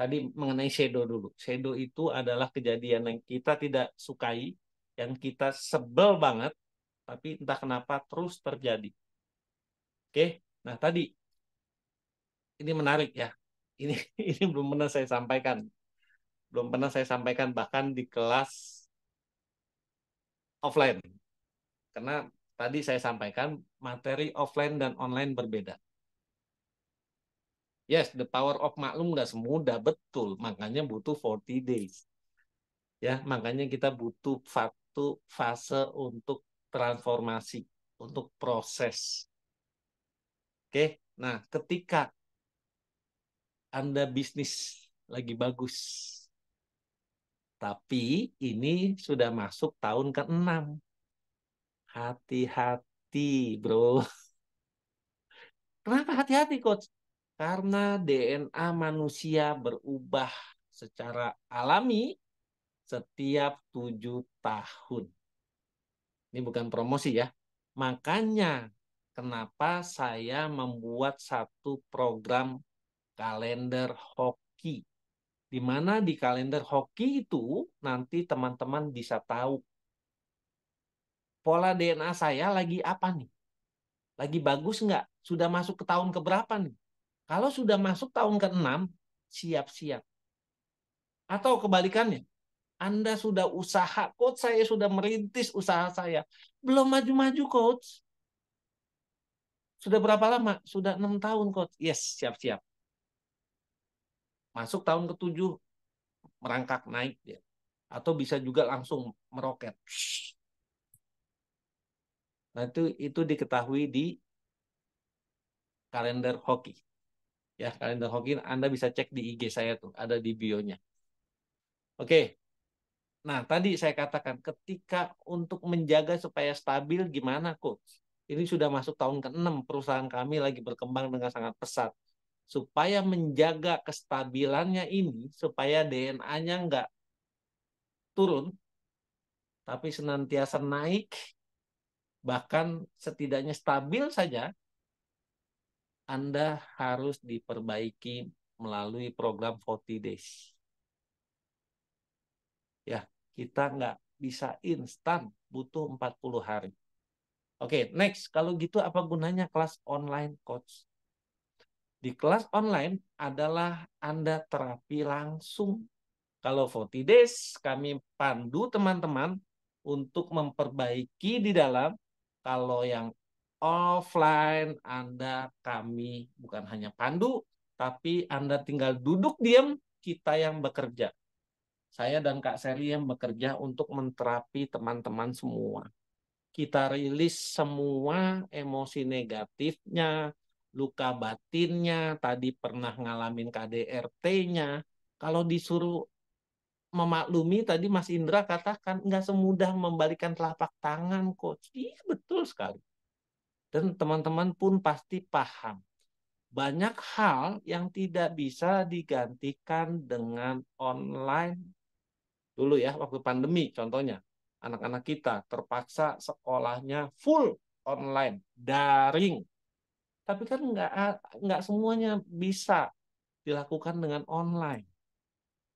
Tadi mengenai shadow dulu. Shadow itu adalah kejadian yang kita tidak sukai, yang kita sebel banget, tapi entah kenapa terus terjadi. Oke, nah tadi ini menarik ya. Ini ini belum pernah saya sampaikan, belum pernah saya sampaikan bahkan di kelas offline. Karena tadi saya sampaikan materi offline dan online berbeda. Yes, the power of maklum nggak semudah, betul. Makanya butuh 40 days. Ya, makanya kita butuh satu fase untuk transformasi, untuk proses. Oke, nah ketika Anda bisnis lagi bagus, tapi ini sudah masuk tahun ke-6. Hati-hati, bro. Kenapa hati-hati, Coach? Karena DNA manusia berubah secara alami setiap 7 tahun. Ini bukan promosi ya. Makanya kenapa saya membuat satu program kalender hoki. Di mana di kalender hoki itu nanti teman-teman bisa tahu pola DNA saya lagi apa nih. Lagi bagus nggak? Sudah masuk ke tahun keberapa nih? Kalau sudah masuk tahun ke-6, siap-siap. Atau kebalikannya, Anda sudah usaha, coach saya sudah merintis usaha saya. Belum maju-maju, coach. Sudah berapa lama? Sudah 6 tahun, coach. Yes, siap-siap. Masuk tahun ke-7, merangkak naik dia. Atau bisa juga langsung meroket. Nah, itu diketahui di kalender hoki. Ya, kalender hoki Anda bisa cek di IG saya tuh, ada di bio-nya. Oke. Nah, tadi saya katakan ketika untuk menjaga supaya stabil gimana, coach? Ini sudah masuk tahun ke-6, perusahaan kami lagi berkembang dengan sangat pesat. Supaya menjaga kestabilannya ini, supaya DNA-nya nggak turun, tapi senantiasa naik, bahkan setidaknya stabil saja, Anda harus diperbaiki melalui program 40 days. Ya, kita nggak bisa instan, butuh 40 hari. Oke, next. Kalau gitu apa gunanya kelas online, coach? Di kelas online adalah Anda terapi langsung. Kalau 40 days, kami pandu teman-teman untuk memperbaiki di dalam, Kalau yang offline, kami bukan hanya pandu, tapi Anda tinggal duduk diam, kita yang bekerja. Saya dan Kak Seri yang bekerja untuk menterapi teman-teman semua. Kita rilis semua emosi negatifnya, luka batinnya, tadi pernah ngalamin KDRT-nya. Kalau disuruh memaklumi, tadi Mas Indra katakan nggak semudah membalikan telapak tangan, Coach. Iya, betul sekali. Dan teman-teman pun pasti paham. Banyak hal yang tidak bisa digantikan dengan online. Dulu ya, waktu pandemi contohnya. Anak-anak kita terpaksa sekolahnya full online, daring. Tapi kan nggak semuanya bisa dilakukan dengan online.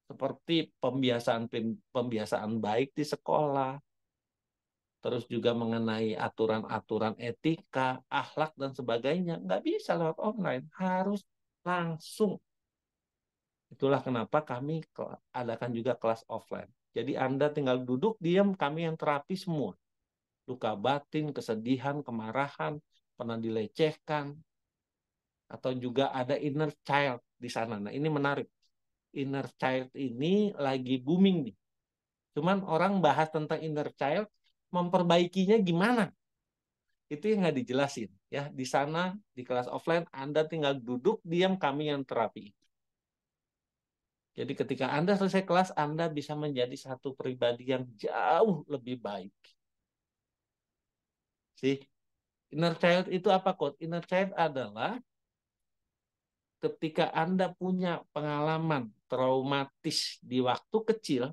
Seperti pembiasaan baik di sekolah, terus juga mengenai aturan-aturan etika, akhlak, dan sebagainya. Nggak bisa lewat online, harus langsung. Itulah kenapa kami adakan juga kelas offline. Jadi Anda tinggal duduk, diam, kami yang terapi semua. Luka batin, kesedihan, kemarahan, pernah dilecehkan, atau juga ada inner child di sana. Nah, ini menarik. Inner child ini lagi booming nih. Cuman orang bahas tentang inner child, memperbaikinya gimana? Itu yang nggak dijelasin. Ya, di sana, di kelas offline, Anda tinggal duduk, diam, kami yang terapi. Jadi ketika Anda selesai kelas, Anda bisa menjadi satu pribadi yang jauh lebih baik. Sih, inner child itu apa, Coach? Inner child adalah ketika Anda punya pengalaman traumatis di waktu kecil,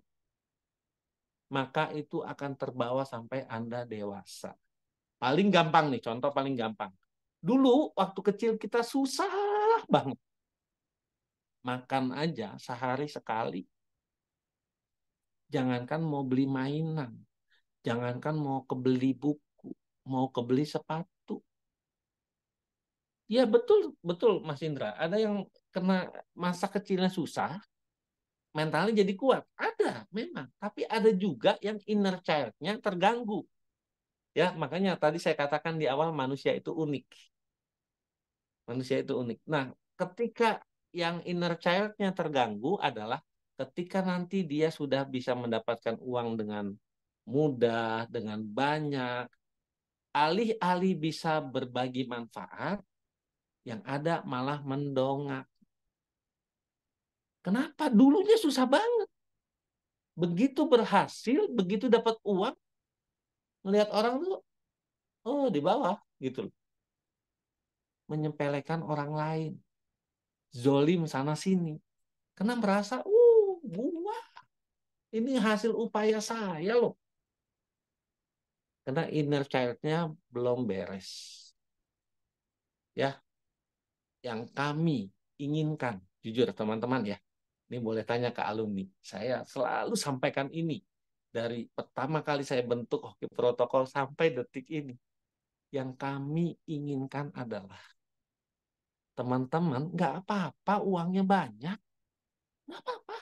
maka itu akan terbawa sampai Anda dewasa. Paling gampang nih, contoh paling gampang. Dulu waktu kecil kita susah banget. Makan aja sehari sekali. Jangankan mau beli mainan, jangankan mau kebeli buku, mau kebeli sepatu. Ya betul, betul Mas Indra. Ada yang kena masa kecilnya susah, mentalnya jadi kuat. Ada, memang. Tapi ada juga yang inner child-nya terganggu. Ya, makanya tadi saya katakan di awal manusia itu unik. Manusia itu unik. Nah, ketika yang inner child-nya terganggu adalah ketika nanti dia sudah bisa mendapatkan uang dengan mudah, dengan banyak, alih-alih bisa berbagi manfaat, yang ada malah mendongak. Kenapa? Dulunya susah banget. Begitu berhasil, begitu dapat uang, melihat orang tuh, oh di bawah, gitu loh. Menyepelekan orang lain. Zolim sana sini. Karena merasa, gua ini hasil upaya saya loh. Karena inner child-nya belum beres. Ya, yang kami inginkan, jujur teman-teman ya, ini boleh tanya ke alumni. Saya selalu sampaikan ini dari pertama kali saya bentuk Hoki Protokol sampai detik ini. Yang kami inginkan adalah teman-teman nggak apa-apa uangnya banyak, nggak apa-apa.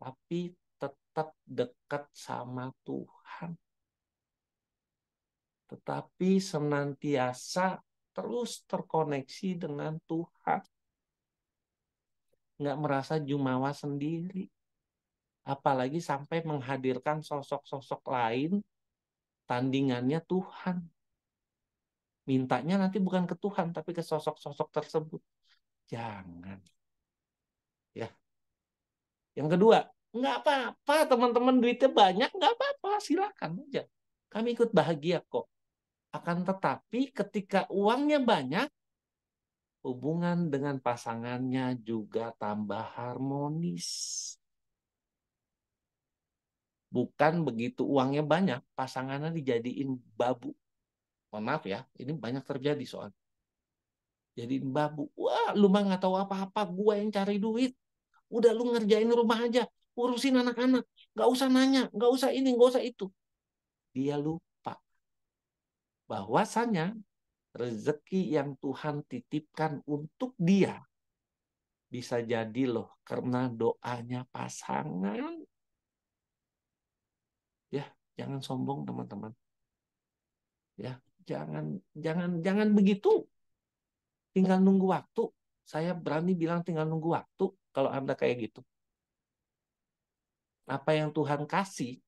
Tapi tetap dekat sama Tuhan. Tetapi senantiasa terus terkoneksi dengan Tuhan. Nggak merasa jumawa sendiri. Apalagi sampai menghadirkan sosok-sosok lain, tandingannya Tuhan. Mintanya nanti bukan ke Tuhan, tapi ke sosok-sosok tersebut. Jangan. Ya. Yang kedua, nggak apa-apa teman-teman duitnya banyak, nggak apa-apa, silakan aja. Kami ikut bahagia kok. Akan tetapi ketika uangnya banyak, hubungan dengan pasangannya juga tambah harmonis. Bukan begitu uangnya banyak, pasangannya dijadiin babu. Mohon maaf ya, ini banyak terjadi soal. Jadi babu, wah lu mah nggak tahu apa-apa, gua yang cari duit. Udah lu ngerjain rumah aja, urusin anak-anak. Nggak usah nanya, nggak usah ini, nggak usah itu. Dia lupa bahwasanya rezeki yang Tuhan titipkan untuk dia bisa jadi loh karena doanya pasangan. Ya, jangan sombong teman-teman. Ya, jangan begitu. Tinggal nunggu waktu. Saya berani bilang tinggal nunggu waktu kalau Anda kayak gitu. Apa yang Tuhan kasih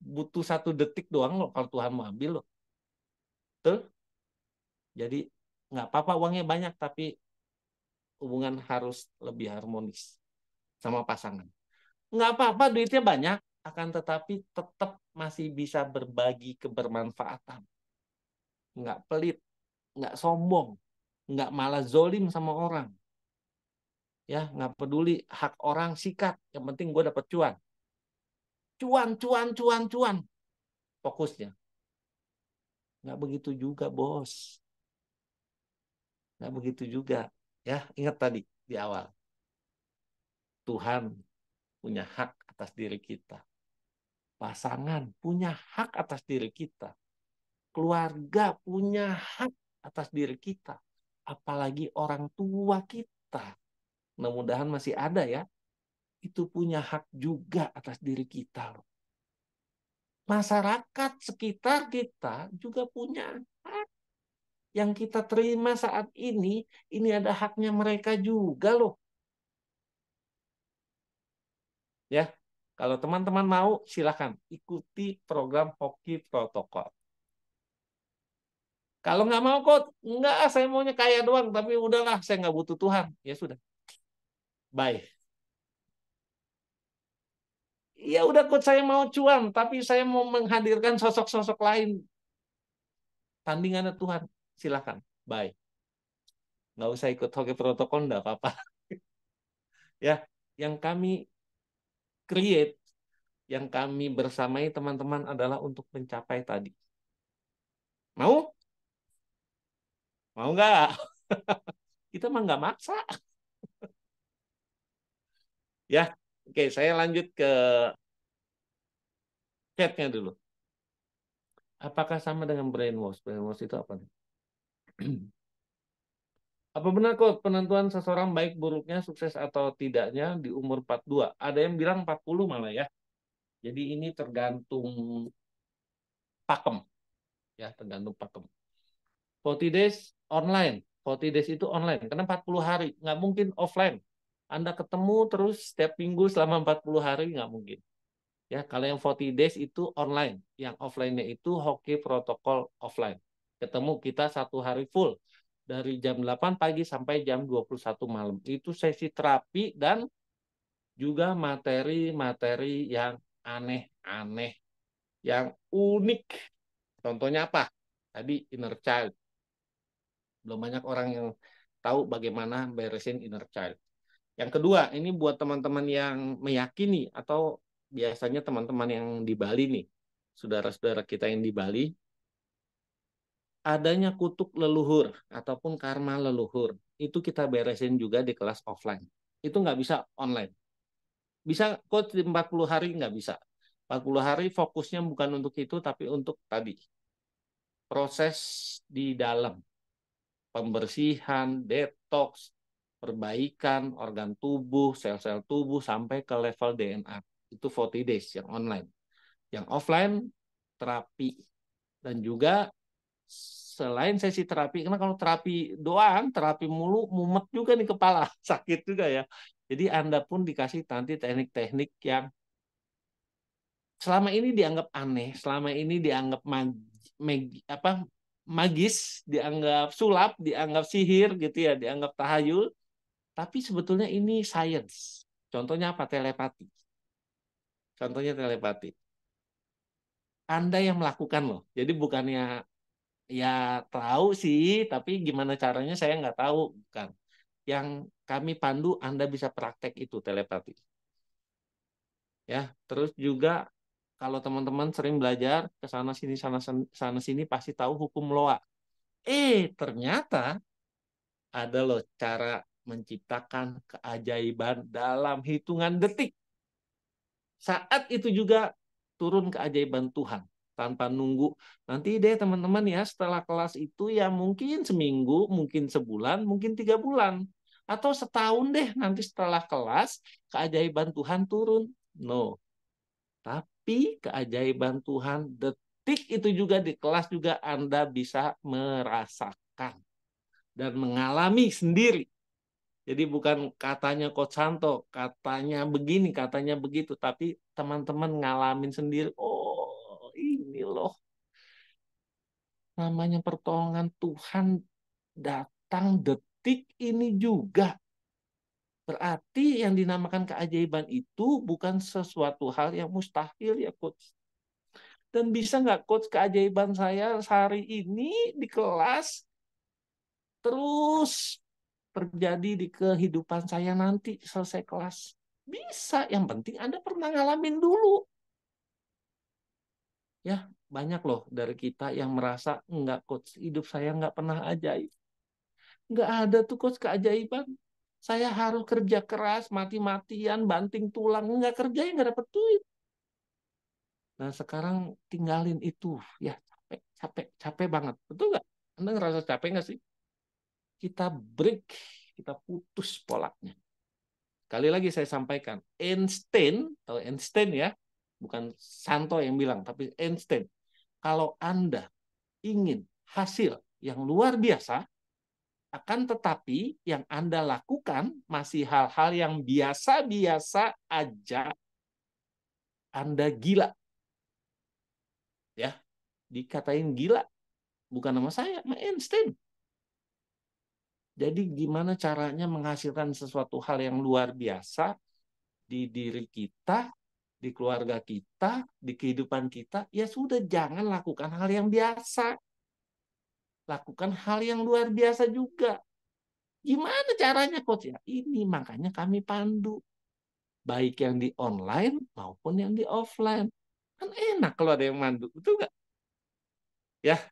butuh 1 detik doang loh kalau Tuhan mau ambil loh. Betul? Jadi nggak apa-apa uangnya banyak tapi hubungan harus lebih harmonis sama pasangan. Nggak apa-apa duitnya banyak, akan tetapi tetap masih bisa berbagi kebermanfaatan. Nggak pelit, nggak sombong, nggak malah zolim sama orang. Ya, nggak peduli hak orang sikat. Yang penting gue dapat cuan. Cuan, cuan, cuan, cuan. Fokusnya. Nggak begitu juga, bos. Nggak begitu juga. Ya, ingat tadi di awal. Tuhan punya hak atas diri kita. Pasangan punya hak atas diri kita. Keluarga punya hak atas diri kita. Apalagi orang tua kita. Mudah-mudahan masih ada ya. Itu punya hak juga atas diri kita loh. Masyarakat sekitar kita juga punya hak. Yang kita terima saat ini ada haknya mereka juga loh. Ya, kalau teman-teman mau, silakan ikuti program Hoki Protokol. Kalau nggak mau kok, nggak, saya maunya kaya doang, tapi udahlah, saya nggak butuh Tuhan. Ya sudah, bye. Ya udah kok saya mau cuan, tapi saya mau menghadirkan sosok-sosok lain. Tandingannya Tuhan, silakan, bye. Nggak usah ikut Hoki Protokol, nggak apa-apa. Ya, yang kami create, yang kami bersamai teman-teman adalah untuk mencapai tadi. Mau? Mau nggak? Kita mah nggak maksa. Ya, oke, saya lanjut ke chatnya dulu. Apakah sama dengan brainwash? Brainwash itu apa nih? Apa benar kok penentuan seseorang baik buruknya, sukses atau tidaknya di umur 42? Ada yang bilang 40 malah ya. Jadi ini tergantung pakem. Ya, tergantung pakem. 40 days online. 40 days itu online. Karena 40 hari. Nggak mungkin offline. Anda ketemu terus setiap minggu selama 40 hari, nggak mungkin. Ya, kalau yang 40 days itu online. Yang offline-nya itu hoki protokol offline. Ketemu kita 1 hari full. Dari jam 8 pagi sampai jam 21 malam. Itu sesi terapi dan juga materi-materi yang aneh-aneh. Yang unik. Contohnya apa? Tadi inner child. Belum banyak orang yang tahu bagaimana beresin inner child. Yang kedua, ini buat teman-teman yang meyakini atau biasanya teman-teman yang di Bali nih, saudara-saudara kita yang di Bali, adanya kutuk leluhur ataupun karma leluhur, itu kita beresin juga di kelas offline. Itu nggak bisa online. Bisa kok 40 hari nggak bisa. 40 hari fokusnya bukan untuk itu, tapi untuk tadi, proses di dalam. Pembersihan, detoks, perbaikan organ tubuh, sel-sel tubuh sampai ke level DNA. Itu 40 days yang online. Yang offline terapi dan juga selain sesi terapi, karena kalau terapi doang, terapi mulu mumet juga nih kepala, sakit juga ya. Jadi Anda pun dikasih nanti teknik-teknik yang selama ini dianggap aneh, selama ini dianggap apa magis, dianggap sulap, dianggap sihir gitu ya, dianggap tahayul. Tapi sebetulnya ini science. Contohnya apa? Telepati. Contohnya telepati. Anda yang melakukan loh. Jadi bukannya ya tahu sih, tapi gimana caranya saya nggak tahu. Bukan. Yang kami pandu Anda bisa praktek itu telepati. Ya, terus juga kalau teman-teman sering belajar ke sana sini pasti tahu hukum Loa. Ternyata ada loh cara menciptakan keajaiban dalam hitungan detik. Saat itu juga turun keajaiban Tuhan tanpa nunggu. Nanti deh teman-teman ya setelah kelas itu ya mungkin seminggu, mungkin sebulan, mungkin 3 bulan. Atau setahun deh nanti setelah kelas keajaiban Tuhan turun. No. Tapi keajaiban Tuhan detik detik itu juga di kelas juga Anda bisa merasakan dan mengalami sendiri. Jadi bukan katanya Coach Santo, katanya begini, katanya begitu, tapi teman-teman ngalamin sendiri. Oh, ini loh namanya pertolongan Tuhan datang detik ini juga. Berarti yang dinamakan keajaiban itu bukan sesuatu hal yang mustahil ya Coach. Dan bisa nggak Coach keajaiban saya hari ini di kelas terus terjadi di kehidupan saya nanti selesai kelas? Bisa, yang penting Anda pernah ngalamin dulu. Ya, banyak loh dari kita yang merasa enggak Coach, hidup saya nggak pernah ajaib. Nggak ada tuh Coach keajaiban. Saya harus kerja keras, mati-matian, banting tulang. Nggak kerja ya nggak dapet duit. Nah sekarang tinggalin itu. Ya capek, capek, capek banget. Betul nggak? Anda ngerasa capek nggak sih? Kita break, kita putus polanya. Kali lagi saya sampaikan, Einstein, atau Einstein ya, bukan Santo yang bilang, tapi Einstein. Kalau Anda ingin hasil yang luar biasa, akan tetapi yang Anda lakukan masih hal-hal yang biasa-biasa aja, Anda gila. Ya, dikatain gila. Bukan nama saya, nama Einstein. Jadi gimana caranya menghasilkan sesuatu hal yang luar biasa di diri kita, di keluarga kita, di kehidupan kita, ya sudah jangan lakukan hal yang biasa. Lakukan hal yang luar biasa juga. Gimana caranya Coach ya? Ini makanya kami pandu. Baik yang di online maupun yang di offline. Kan enak kalau ada yang mandu, betul nggak? Ya,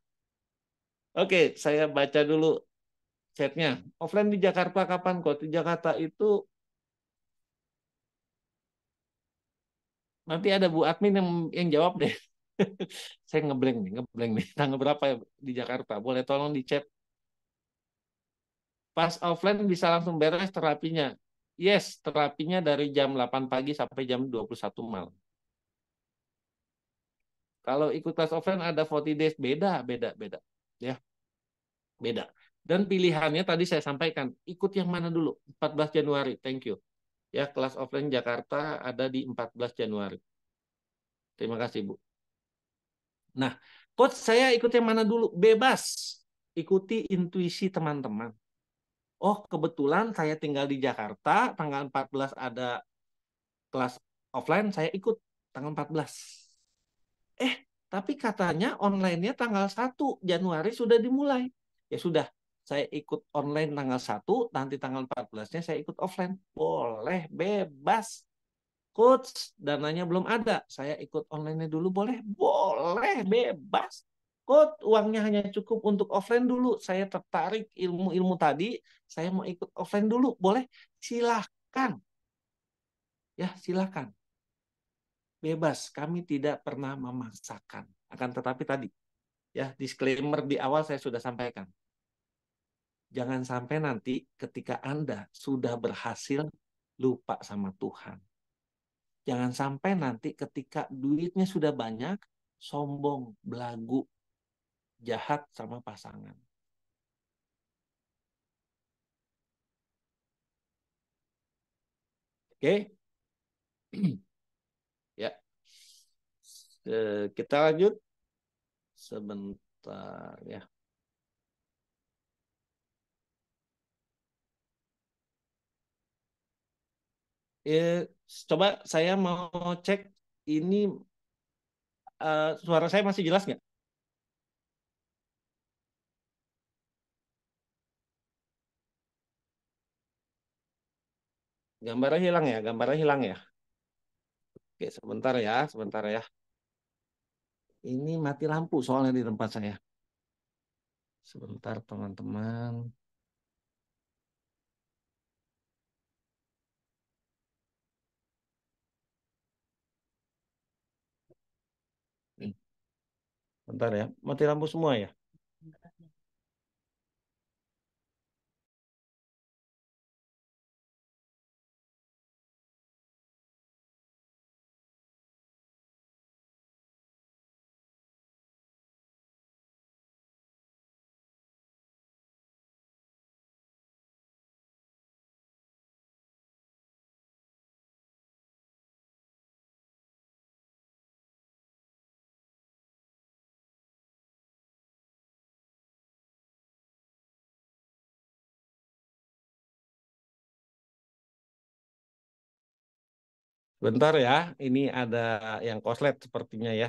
oke, saya baca dulu chatnya. Offline di Jakarta kapan kok? Di Jakarta itu nanti ada Bu Admin yang jawab deh. Saya ngeblank nih. Tanggal berapa ya di Jakarta? Boleh tolong di chat. Pas offline bisa langsung beres terapinya. Yes, terapinya dari jam 8 pagi sampai jam 21 malam. Kalau ikut kelas offline ada 40 days, beda. Ya, beda. Dan pilihannya tadi saya sampaikan, ikut yang mana dulu? 14 Januari, thank you. Ya, kelas offline Jakarta ada di 14 Januari. Terima kasih, Bu. Nah, coach saya ikut yang mana dulu? Bebas. Ikuti intuisi teman-teman. Oh, kebetulan saya tinggal di Jakarta, tanggal 14 ada kelas offline, saya ikut tanggal 14. Eh, tapi katanya online-nya tanggal 1 Januari sudah dimulai. Ya sudah, saya ikut online tanggal 1, nanti tanggal 14-nya saya ikut offline. Boleh, bebas. Coach, dananya belum ada. Saya ikut online-nya dulu boleh? Boleh, bebas. Coach, uangnya hanya cukup untuk offline dulu. Saya tertarik ilmu-ilmu tadi, saya mau ikut offline dulu. Boleh? Silahkan. Ya, silahkan. Bebas, kami tidak pernah memaksakan. Akan tetapi tadi, ya disclaimer di awal saya sudah sampaikan. Jangan sampai nanti ketika Anda sudah berhasil lupa sama Tuhan. Jangan sampai nanti ketika duitnya sudah banyak, sombong, belagu, jahat sama pasangan. Oke? Ya. Kita lanjut sebentar ya. Coba saya mau cek ini suara saya masih jelas nggak? Gambarnya hilang ya. Oke, sebentar ya. Ini mati lampu soalnya di tempat saya. Sebentar teman-teman. Bentar ya, mati lampu semua ya. Bentar ya, ini ada yang koslet sepertinya ya.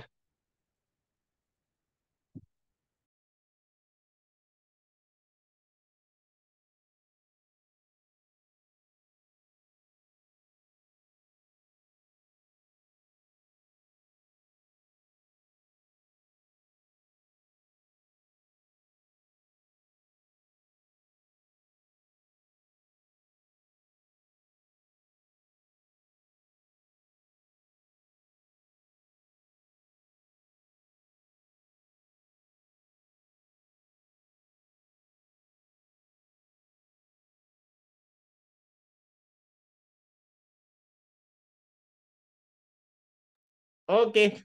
Oke,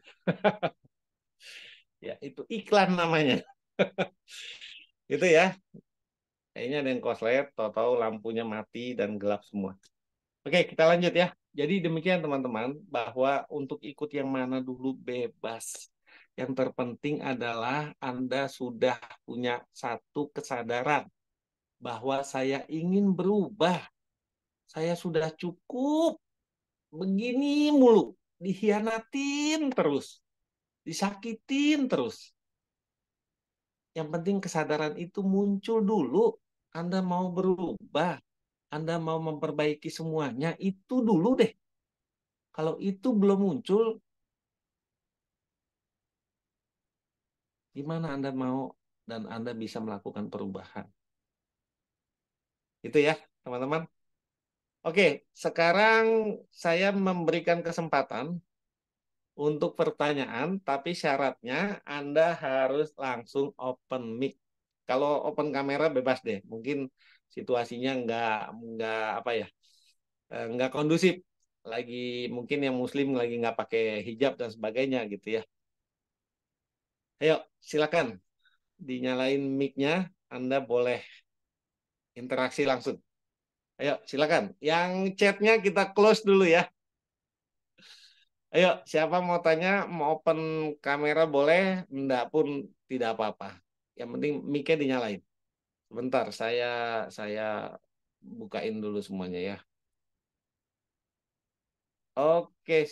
ya itu iklan namanya. Itu ya, kayaknya ada yang koslet, tahu-tahu lampunya mati dan gelap semua. Oke, kita lanjut ya. Jadi demikian teman-teman, bahwa untuk ikut yang mana dulu bebas. Yang terpenting adalah Anda sudah punya satu kesadaran bahwa saya ingin berubah. Saya sudah cukup begini mulu, dihianatin terus, disakitin terus. Yang penting kesadaran itu muncul dulu. Anda mau berubah, Anda mau memperbaiki semuanya, itu dulu deh. Kalau itu belum muncul, gimana Anda mau dan Anda bisa melakukan perubahan? Itu ya, teman-teman. Oke, sekarang saya memberikan kesempatan untuk pertanyaan, tapi syaratnya Anda harus langsung open mic. Kalau open kamera bebas deh, mungkin situasinya nggak apa ya, nggak kondusif. Lagi mungkin yang Muslim lagi nggak pakai hijab dan sebagainya gitu ya. Ayo, silakan dinyalain mic-nya. Anda boleh interaksi langsung. Ayo, silakan. Yang chatnya kita close dulu ya. Ayo, siapa mau tanya, mau open kamera boleh, enggak pun tidak apa-apa. Yang penting mic-nya dinyalain. Sebentar, saya bukain dulu semuanya ya. Oke,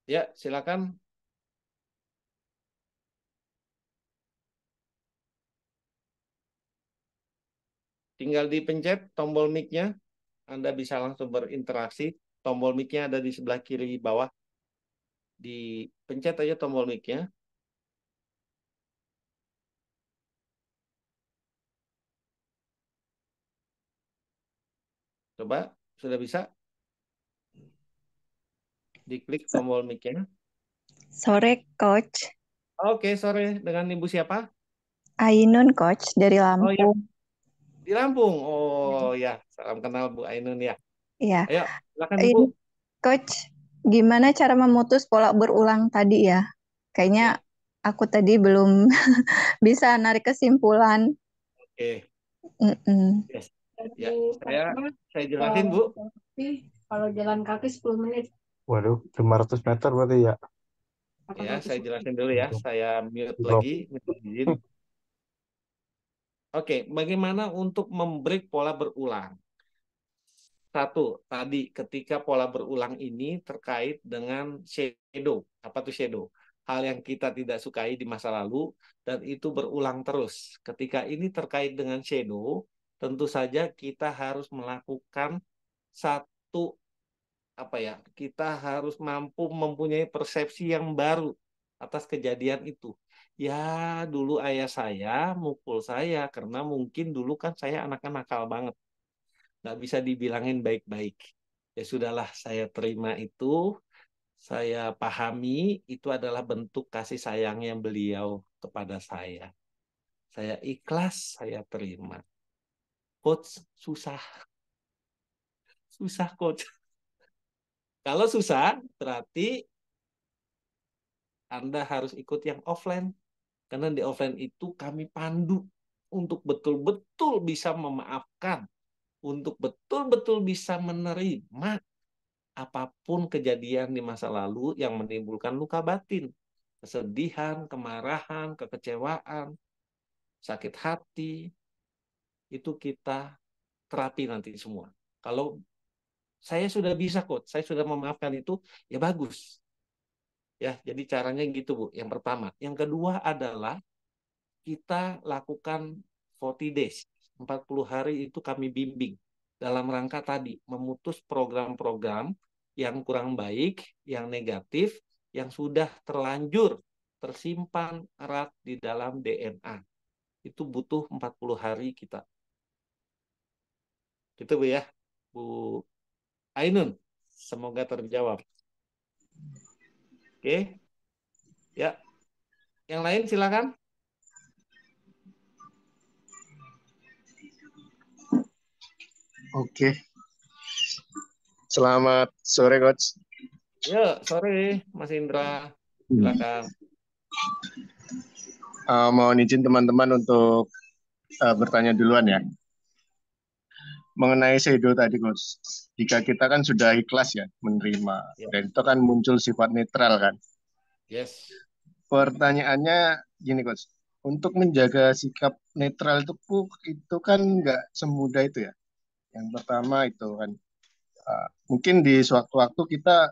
ya silakan. Tinggal dipencet tombol mic-nya, Anda bisa langsung berinteraksi. Tombol mic-nya ada di sebelah kiri bawah. Dipencet aja tombol mic-nya. Coba, sudah bisa? Diklik tombol mic-nya. Sore, Coach. Oke, sore. Dengan Ibu siapa? Ainun, Coach, dari Oh ya, Lampung. di Lampung. Oh ya, salam kenal Bu Ainun ya. Ya, Ayo, silakan Ibu. ini Coach, gimana cara memutus pola berulang tadi ya? Kayaknya Ya, aku tadi belum bisa narik kesimpulan. oke. Mm-mm. Yes. Ya, Dari Fatma saya ke jelasin Bu. Selfie, kalau jalan kaki 10 menit, Waduh, 500 meter berarti ya. Ya, 800 saya meter. jelasin dulu ya. Saya mute Belum. lagi, minta izin. Oke, bagaimana untuk membreak pola berulang? Satu, tadi ketika pola berulang ini terkait dengan shadow. Apa tuh shadow? Hal yang kita tidak sukai di masa lalu dan itu berulang terus. Ketika ini terkait dengan shadow, tentu saja kita harus melakukan satu apa ya? Kita harus mampu mempunyai persepsi yang baru atas kejadian itu. Ya, dulu ayah saya mukul saya karena mungkin dulu kan saya anak-anak nakal banget, nggak bisa dibilangin baik-baik. Ya sudahlah, saya terima itu, saya pahami itu adalah bentuk kasih sayangnya beliau kepada saya. Saya ikhlas, saya terima. Coach, susah, susah coach. Kalau susah, berarti Anda harus ikut yang offline. Karena di offline itu kami pandu untuk betul-betul bisa memaafkan, untuk betul-betul bisa menerima apapun kejadian di masa lalu yang menimbulkan luka batin, kesedihan, kemarahan, kekecewaan, sakit hati. itu kita terapi nanti semua. Kalau saya sudah bisa kok, saya sudah memaafkan itu, ya bagus. Ya, jadi caranya gitu, Bu. Yang pertama. Yang kedua adalah kita lakukan 40 days. 40 hari itu kami bimbing dalam rangka tadi memutus program-program yang kurang baik, yang negatif, yang sudah terlanjur tersimpan erat di dalam DNA. Itu butuh 40 hari kita. Gitu Bu ya. Bu Ainun, semoga terjawab. Oke. Ya, yang lain silakan. Oke, selamat sore Coach. Yuk, sore Mas Indra. Silakan. Mohon izin teman-teman untuk bertanya duluan ya. Mengenai Seido tadi Coach, jika kita kan sudah ikhlas ya menerima, Ya. dan itu kan muncul sifat netral kan. Yes. Pertanyaannya gini Coach, untuk menjaga sikap netral itu kan nggak semudah itu ya. Yang pertama itu kan, mungkin di suatu waktu kita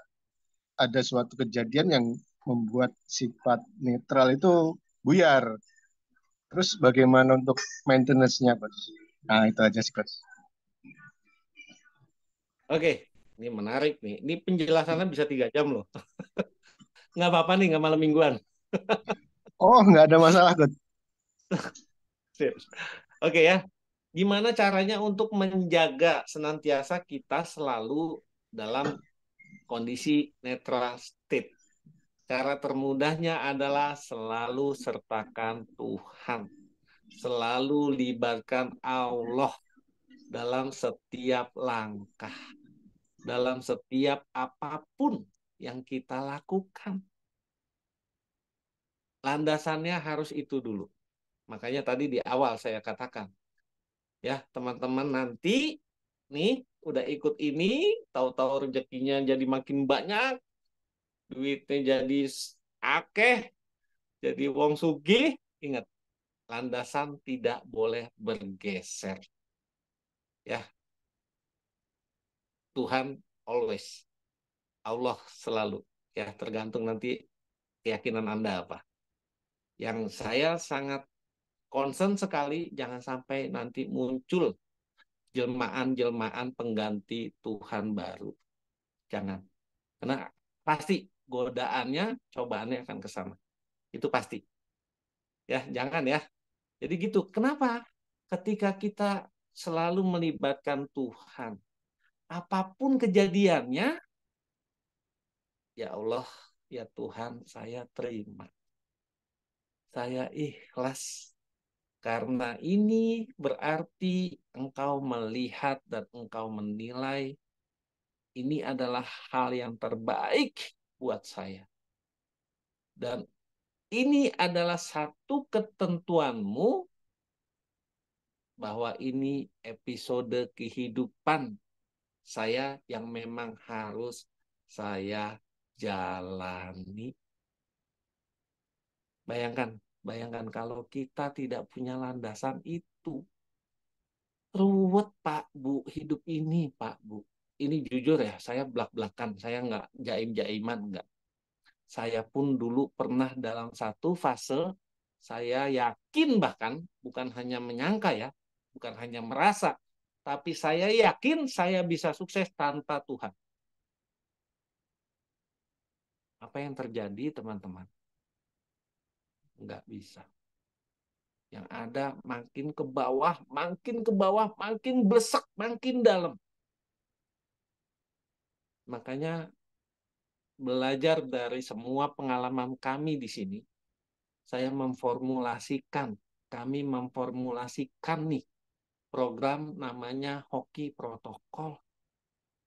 ada suatu kejadian yang membuat sifat netral itu buyar. Terus bagaimana untuk maintenance-nya, Coach? Nah, itu aja sih, Coach. Oke, ini menarik nih. Ini penjelasannya bisa 3 jam loh. Nggak apa-apa nih, nggak malam mingguan. Oh, nggak ada masalah, Coach. Sip. Oke ya. Gimana caranya untuk menjaga senantiasa kita selalu dalam kondisi netral state? Cara termudahnya adalah selalu sertakan Tuhan. Selalu libatkan Allah dalam setiap langkah. Dalam setiap apapun yang kita lakukan. Landasannya harus itu dulu. Makanya tadi di awal saya katakan, ya teman-teman nanti nih udah ikut ini, tahu-tahu rezekinya jadi makin banyak, duitnya jadi akeh, jadi wong sugih, ingat landasan tidak boleh bergeser. Ya, Tuhan always, Allah selalu. Ya, tergantung nanti keyakinan Anda apa. Yang saya sangat concern sekali jangan sampai nanti muncul jelmaan-jelmaan pengganti Tuhan baru. Jangan. Karena pasti godaannya, cobaannya akan ke sana. Itu pasti. Ya, jangan ya. Jadi gitu. Kenapa? Ketika kita selalu melibatkan Tuhan, apapun kejadiannya, ya Allah, ya Tuhan, saya terima. Saya ikhlas. Karena ini berarti engkau melihat dan engkau menilai ini adalah hal yang terbaik buat saya. Dan ini adalah satu ketentuanmu bahwa ini episode kehidupan saya yang memang harus saya jalani. Bayangkan kalau kita tidak punya landasan itu. Ruwet Pak Bu, hidup ini Pak Bu. Ini jujur ya, saya belak-belakan, saya nggak jaim-jaiman, nggak. Saya pun dulu pernah dalam satu fase, saya yakin bahkan, bukan hanya menyangka ya, bukan hanya merasa, tapi saya yakin saya bisa sukses tanpa Tuhan. Apa yang terjadi teman-teman? Nggak bisa. Yang ada makin ke bawah, makin blesek, makin dalam. Makanya belajar dari semua pengalaman kami di sini, kami memformulasikan nih program namanya hoki protokol.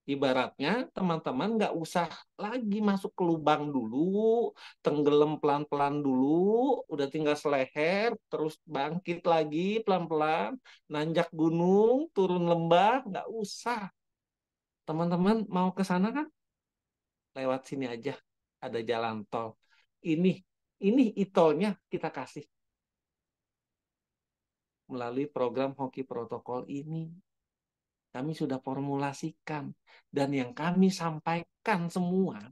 Ibaratnya teman-teman nggak usah lagi masuk ke lubang dulu, tenggelam pelan-pelan dulu, udah tinggal seleher, terus bangkit lagi pelan-pelan, nanjak gunung, turun lembah, nggak usah. Teman-teman mau ke sana kan? Lewat sini aja, ada jalan tol. Ini itolnya kita kasih. melalui program hoki protokol ini. Kami sudah formulasikan. Dan yang kami sampaikan semua,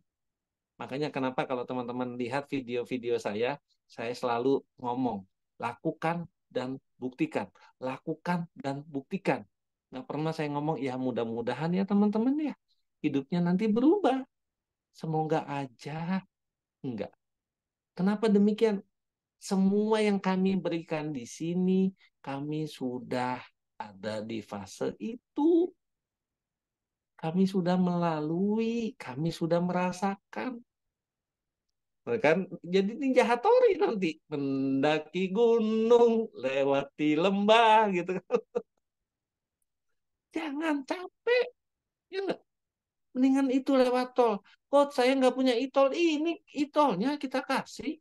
makanya kenapa kalau teman-teman lihat video-video saya selalu ngomong, lakukan dan buktikan. Lakukan dan buktikan. Nggak pernah saya ngomong, ya mudah-mudahan ya teman-teman ya, hidupnya nanti berubah. Semoga aja. Enggak. Kenapa demikian? Semua yang kami berikan di sini, kami sudah ada di fase itu. Kami sudah melalui, kami sudah merasakan. Kan jadi ninja Hattori nanti. Mendaki gunung, lewati lembah gitu. Jangan capek. Ya enggak? Mendingan itu lewat tol. Coach, saya nggak punya e-tol. Ini e-tolnya kita kasih.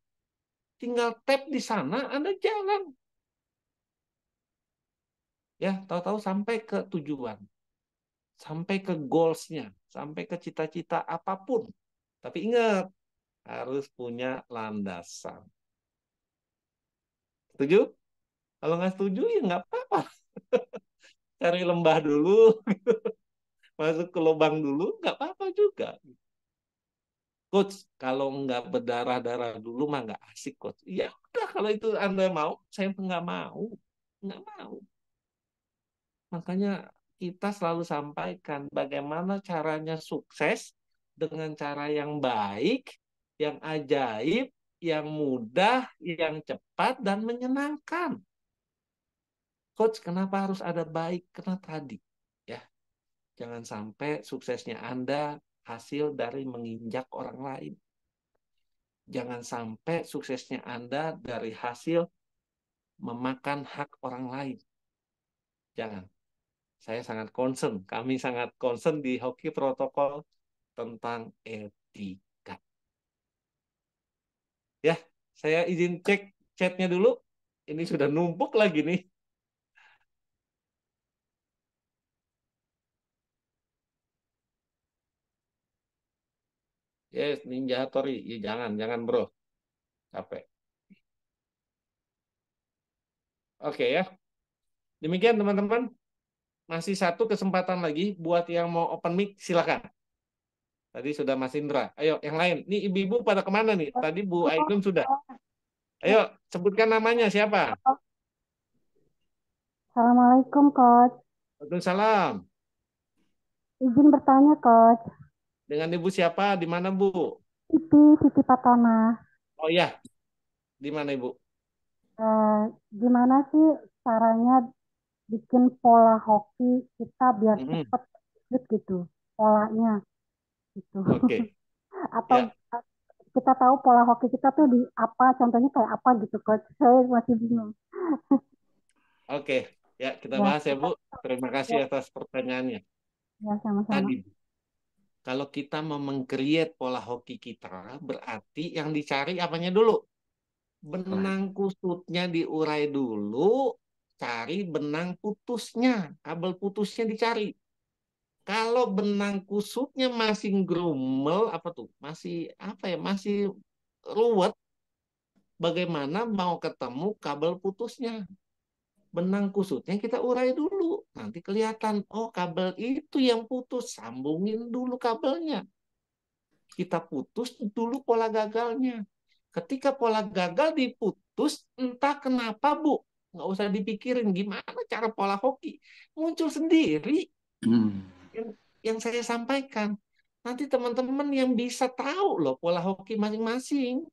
Tinggal tap di sana, Anda jalan. Ya, tahu-tahu sampai ke tujuan. Sampai ke goals-nya. Sampai ke cita-cita apapun. Tapi ingat, harus punya landasan. Setuju? Kalau nggak setuju, ya nggak apa-apa. Cari lembah dulu. Masuk ke lubang dulu, nggak apa-apa juga. Coach, kalau nggak berdarah-darah dulu mah nggak asik, Coach. Ya udah, kalau itu Anda mau, saya nggak mau. Nggak mau. Makanya kita selalu sampaikan bagaimana caranya sukses dengan cara yang baik, yang ajaib, yang mudah, yang cepat, dan menyenangkan. Coach, kenapa harus ada baik? Karena tadi, ya, jangan sampai suksesnya Anda hasil dari menginjak orang lain. Jangan sampai suksesnya Anda dari hasil memakan hak orang lain. Jangan. Saya sangat concern, kami sangat concern di hoki protokol tentang etika. Ya, saya izin cek chatnya dulu. Ini sudah numpuk lagi nih. Yes, Ninja Hattori. Ya, jangan bro. Capek. Oke ya. Demikian teman-teman. Masih satu kesempatan lagi buat yang mau open mic, silakan. Tadi sudah Mas Indra. Ayo, yang lain. Nih ibu-ibu pada kemana nih? Tadi Bu Ainun sudah. Ayo, sebutkan namanya siapa? Assalamualaikum, Coach. Waalaikumsalam. Izin bertanya, Coach. Dengan ibu siapa? Di mana, Bu? Siti Patona. Oh ya, di mana ibu? Gimana sih caranya bikin pola hoki kita biar cepat gitu polanya gitu. Oke. Atau Ya. kita tahu pola hoki kita tuh di apa, contohnya kayak apa gitu, Coach. Saya masih bingung. Oke, ya kita Ya, bahas ya Bu. Terima kasih atas pertanyaannya. ya sama-sama. Tadi, kalau kita mau meng-create pola hoki kita, berarti yang dicari apanya dulu? Benang kusutnya diurai dulu, cari benang putusnya, kabel putusnya dicari. Kalau benang kusutnya masih grumel, apa tuh? Masih apa ya? Masih ruwet. Bagaimana mau ketemu kabel putusnya? Benang kusutnya kita urai dulu. Nanti kelihatan, oh kabel itu yang putus. Sambungin dulu kabelnya. Kita putus dulu pola gagalnya. Ketika pola gagal diputus, entah kenapa Bu. Nggak usah dipikirin gimana cara pola hoki. Muncul sendiri yang saya sampaikan. Nanti teman-teman yang bisa tahu loh pola hoki masing-masing.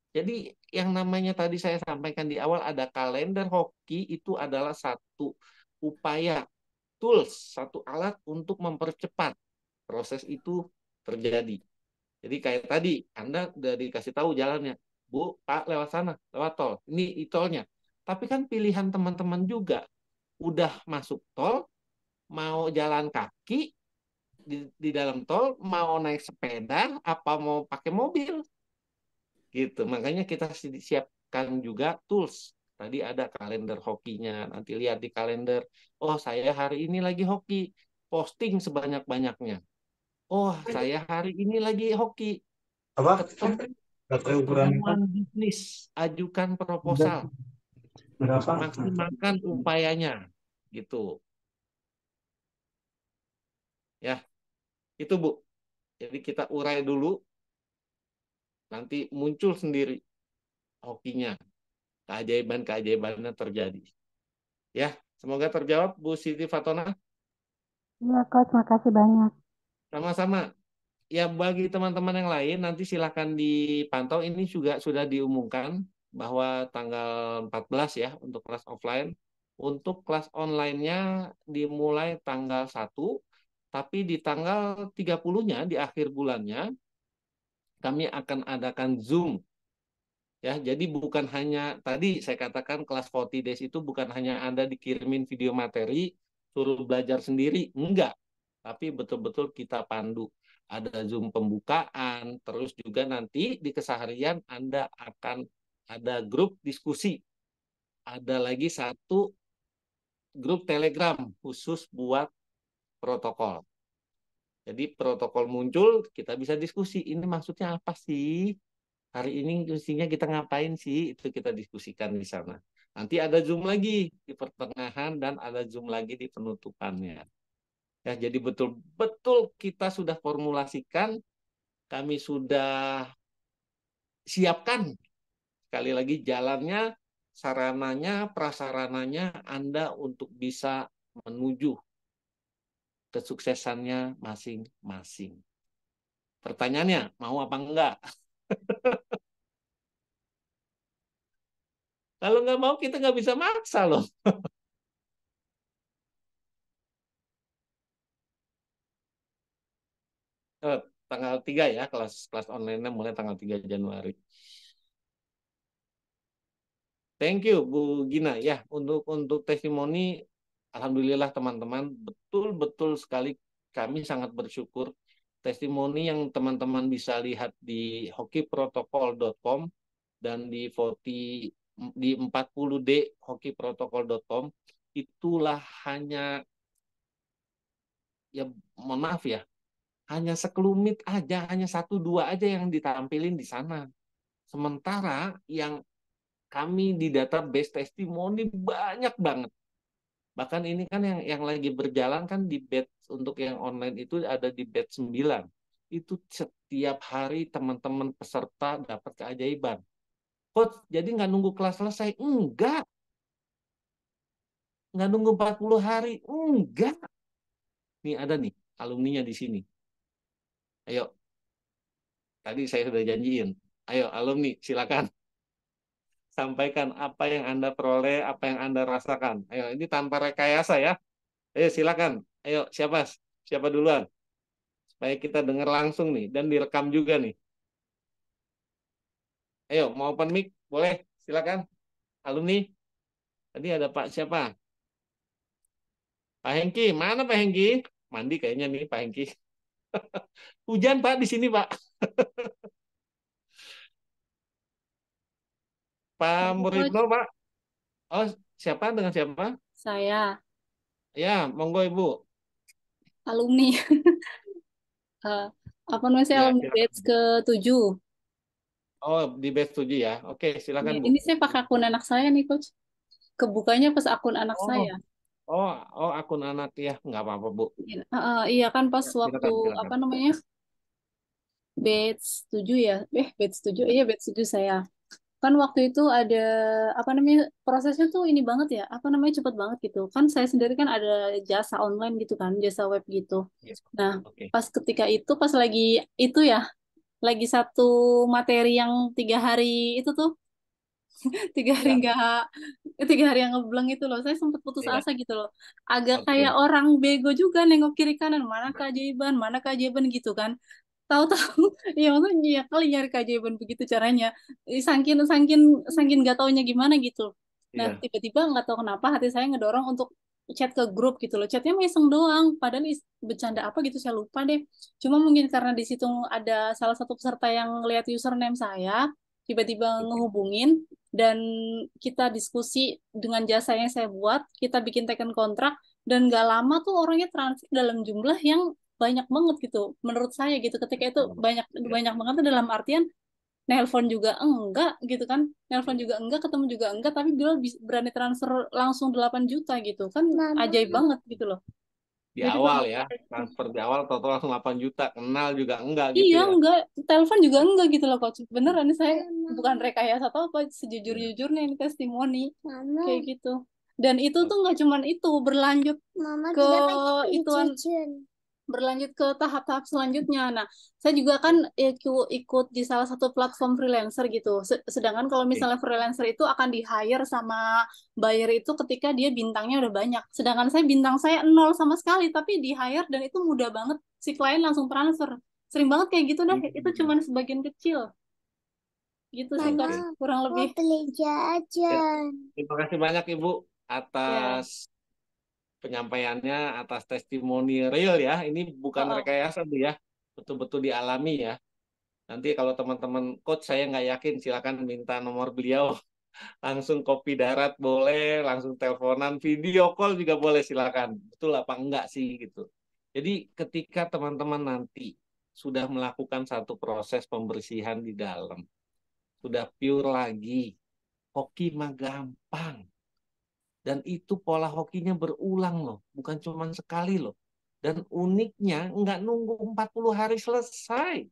Jadi yang namanya tadi saya sampaikan di awal ada kalender hoki itu adalah satu upaya, tools, satu alat untuk mempercepat proses itu terjadi. Jadi kayak tadi Anda udah dikasih tahu jalannya, Bu, Pak lewat sana, lewat tol. Ini tolnya. Tapi kan pilihan teman-teman juga udah masuk tol, mau jalan kaki di dalam tol, mau naik sepeda, apa mau pakai mobil. Gitu. Makanya kita siapkan juga tools. Tadi ada kalender hokinya. Nanti lihat di kalender. Oh, saya hari ini lagi hoki. Posting sebanyak-banyaknya. Oh, saya hari ini lagi hoki. Apa? Ketemu Baterai ukuran pertemuan bisnis. Ajukan proposal. Berapa? Maksimalkan upayanya gitu. Ya, itu Bu. Jadi kita urai dulu, nanti muncul sendiri hokinya. Keajaiban-keajaibannya terjadi. Ya, semoga terjawab Bu Siti Fatona. Iya, Coach, makasih banyak. Sama-sama. Ya, bagi teman-teman yang lain nanti silakan dipantau. Ini juga sudah diumumkan bahwa tanggal 14 ya untuk kelas offline. Untuk kelas online-nya dimulai tanggal 1, tapi di tanggal 30-nya di akhir bulannya kami akan adakan Zoom. Ya, jadi bukan hanya tadi saya katakan kelas 40 days itu bukan hanya Anda dikirimin video materi, suruh belajar sendiri, enggak. Tapi betul-betul kita pandu. Ada Zoom pembukaan, terus juga nanti di keseharian Anda akan ada grup diskusi. Ada lagi satu grup Telegram khusus buat protokol. Jadi protokol muncul, kita bisa diskusi. Ini maksudnya apa sih? Hari ini mestinya kita ngapain sih? Itu kita diskusikan di sana. Nanti ada Zoom lagi di pertengahan dan ada Zoom lagi di penutupannya. Ya, jadi betul-betul kita sudah formulasikan, kami sudah siapkan sekali lagi jalannya, sarananya, prasarananya Anda untuk bisa menuju kesuksesannya masing-masing. Pertanyaannya, mau apa enggak? Kalau nggak mau, kita nggak bisa maksa loh. Tanggal 3 ya, kelas kelas online-nya mulai tanggal 3 Januari. Thank you Bu Gina ya untuk testimoni. Alhamdulillah teman-teman, betul-betul sekali kami sangat bersyukur testimoni yang teman-teman bisa lihat di hokiprotokol.com dan di 40d hokiprotokol.com itulah hanya, ya mohon maaf ya, hanya sekelumit aja, hanya 1-2 aja yang ditampilin di sana. Sementara yang kami di database testimoni banyak banget. Bahkan ini kan yang lagi berjalan kan di batch untuk yang online itu ada di batch 9. Itu setiap hari teman-teman peserta dapat keajaiban. Coach, jadi nggak nunggu kelas selesai? Enggak. Nggak nunggu 40 hari? Enggak. Nih ada nih alumninya di sini. Ayo, tadi saya sudah janjiin. Ayo alumni, silakan. Sampaikan apa yang Anda peroleh, apa yang Anda rasakan. Ayo, ini tanpa rekayasa ya. Ayo silakan. Ayo, siapa? Siapa duluan? Supaya kita dengar langsung nih dan direkam juga nih. Ayo, mau open mic? Boleh, silakan. Alumni. Tadi ada Pak siapa? Pak Hengki. Mana Pak Hengki? Mandi kayaknya nih Pak Hengki. Hujan Pak di sini Pak. Pak Muridno Pak. Oh, siapa dengan siapa? Saya Ya, monggo Ibu. alumni. Eh, apa namanya, saya Ya, alumni silakan. batch ke-7. Oh, di batch 7 ya. Oke, silakan Bu. Ini saya pakai akun anak saya nih, Coach. Kebukanya pas akun anak Oh, saya. akun anak ya, nggak apa-apa Bu. Iya, iya kan pas Ya, waktu silakan, silakan. apa namanya batch 7 ya, batch 7, iya batch 7 saya. Kan waktu itu ada apa namanya prosesnya tuh ini banget ya, apa namanya cepet banget gitu. Kan saya sendiri kan ada jasa online gitu kan, jasa web gitu. Ya, Nah, oke. pas ketika itu pas lagi itu ya, lagi satu materi yang 3 hari itu tuh 3 hari Ya, nggak 3 hari yang ngebleng itu loh, saya sempat putus ya, asa gitu loh, agak kayak oke. orang bego juga nengok kiri kanan, mana keajaiban gitu kan. Tahu-tahu ya maksudnya ya kali nyari keajaiban begitu caranya. Saking saking saking nggak taunya gimana gitu. Nah Iya, tiba-tiba nggak tahu kenapa hati saya ngedorong untuk chat ke grup gitu loh. Chatnya mah iseng doang, padahal bercanda apa gitu saya lupa deh. Cuma mungkin karena di situ ada salah satu peserta yang lihat username saya, tiba-tiba oke. ngehubungin dan kita diskusi dengan jasa yang saya buat, kita bikin teken kontrak dan nggak lama tuh orangnya transfer dalam jumlah yang banyak banget gitu menurut saya gitu, ketika itu banyak Ya, banyak banget tuh dalam artian nelpon juga enggak gitu kan, nelpon juga enggak, ketemu juga enggak, tapi beliau berani transfer langsung 8 juta gitu kan, ajaib banget gitu loh. Di Jadi awal kalau ya, transfer di awal total langsung 8 juta, kenal juga enggak gitu iya ya. enggak, telepon juga enggak gitu loh coach. Beneran ini saya bukan rekayasa atau apa, Iya. sejujur-jujurnya ini testimoni kayak gitu. Dan itu tuh nggak cuman itu, berlanjut ke ituan, berlanjut ke tahap-tahap selanjutnya. Nah, saya juga kan ikut di salah satu platform freelancer gitu. Sedangkan kalau Oke. misalnya freelancer itu akan di-hire sama buyer itu ketika dia bintangnya udah banyak. Sedangkan saya bintang saya nol sama sekali, tapi di-hire dan itu mudah banget. Si klien langsung transfer. Sering banget kayak gitu dah. Itu cuman sebagian kecil. Gitu sih, Oke. Coach. Kurang lebih. Ya, terima kasih banyak Ibu Ya. atas penyampaiannya, atas testimoni real ya. Ini bukan Oh, oh. rekayasa Bu ya, betul-betul dialami ya. Nanti kalau teman-teman coach saya nggak yakin, silakan minta nomor beliau. Langsung kopi darat boleh, langsung teleponan, video call juga boleh, silakan. Betul apa enggak sih gitu. Jadi ketika teman-teman nanti sudah melakukan satu proses pembersihan di dalam, sudah pure lagi, hoki mah gampang. Dan itu pola hokinya berulang loh, bukan cuma sekali loh. Dan uniknya nggak nunggu 40 hari selesai.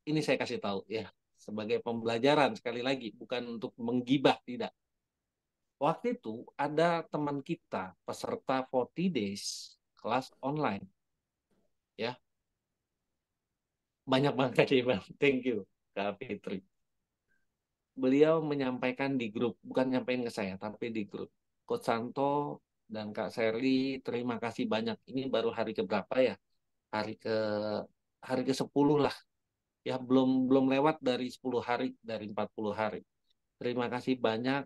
Ini saya kasih tahu ya, sebagai pembelajaran sekali lagi, bukan untuk menggibah, tidak. Waktu itu ada teman kita, peserta 40 days kelas online. Ya, banyak banget keajaiban. Thank you, Kak Fitri. Beliau menyampaikan di grup, bukan nyampein ke saya, tapi di grup. Coach Santo dan Kak Sherly, terima kasih banyak. Ini baru hari keberapa ya? Hari ke hari ke-10 lah. Ya, belum belum lewat dari 10 hari, dari 40 hari. Terima kasih banyak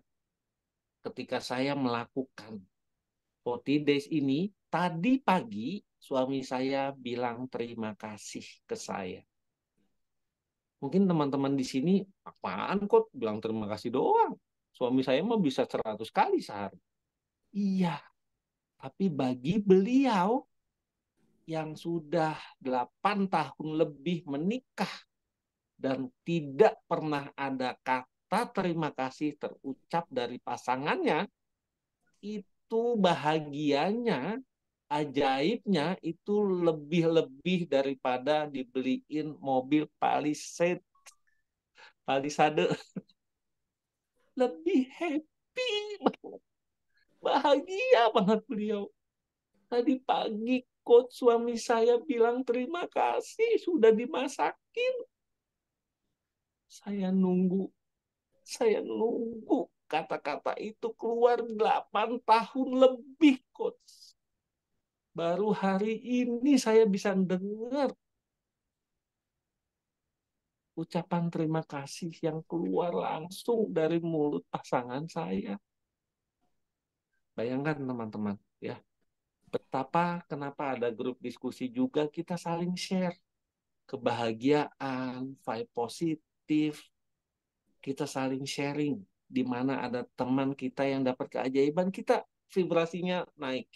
ketika saya melakukan 40 days ini. Tadi pagi suami saya bilang terima kasih ke saya. Mungkin teman-teman di sini, apaan kok bilang terima kasih doang? Suami saya mah bisa 100 kali sehari. Iya, tapi bagi beliau yang sudah 8 tahun lebih menikah dan tidak pernah ada kata terima kasih terucap dari pasangannya, itu bahagianya, ajaibnya itu lebih-lebih daripada dibeliin mobil Palisade. Lebih happy banget, bahagia banget beliau. Tadi pagi coach suami saya bilang terima kasih sudah dimasakin. Saya nunggu, saya nunggu kata-kata itu keluar 8 tahun lebih coach. Baru hari ini saya bisa dengar ucapan terima kasih yang keluar langsung dari mulut pasangan saya. Bayangkan teman-teman ya, betapa kenapa ada grup diskusi juga, kita saling share kebahagiaan, vibe positif, kita saling sharing. Di mana ada teman kita yang dapat keajaiban, kita vibrasinya naik.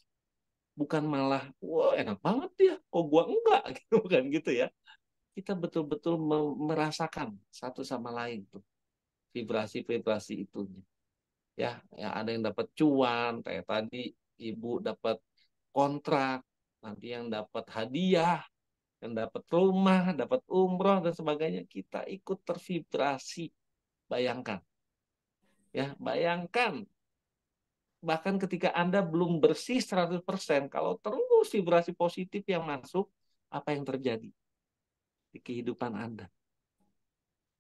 Bukan malah, wah enak banget ya, kok gua enggak, gitu, bukan gitu ya. Kita betul-betul merasakan satu sama lain tuh vibrasi-vibrasi itunya. Ya, ya ada yang dapat cuan, kayak tadi ibu dapat kontrak, nanti yang dapat hadiah, yang dapat rumah, dapat umroh dan sebagainya, kita ikut tervibrasi. Bayangkan, ya, bayangkan. Bahkan ketika Anda belum bersih 100%, kalau terus vibrasi positif yang masuk, apa yang terjadi di kehidupan Anda?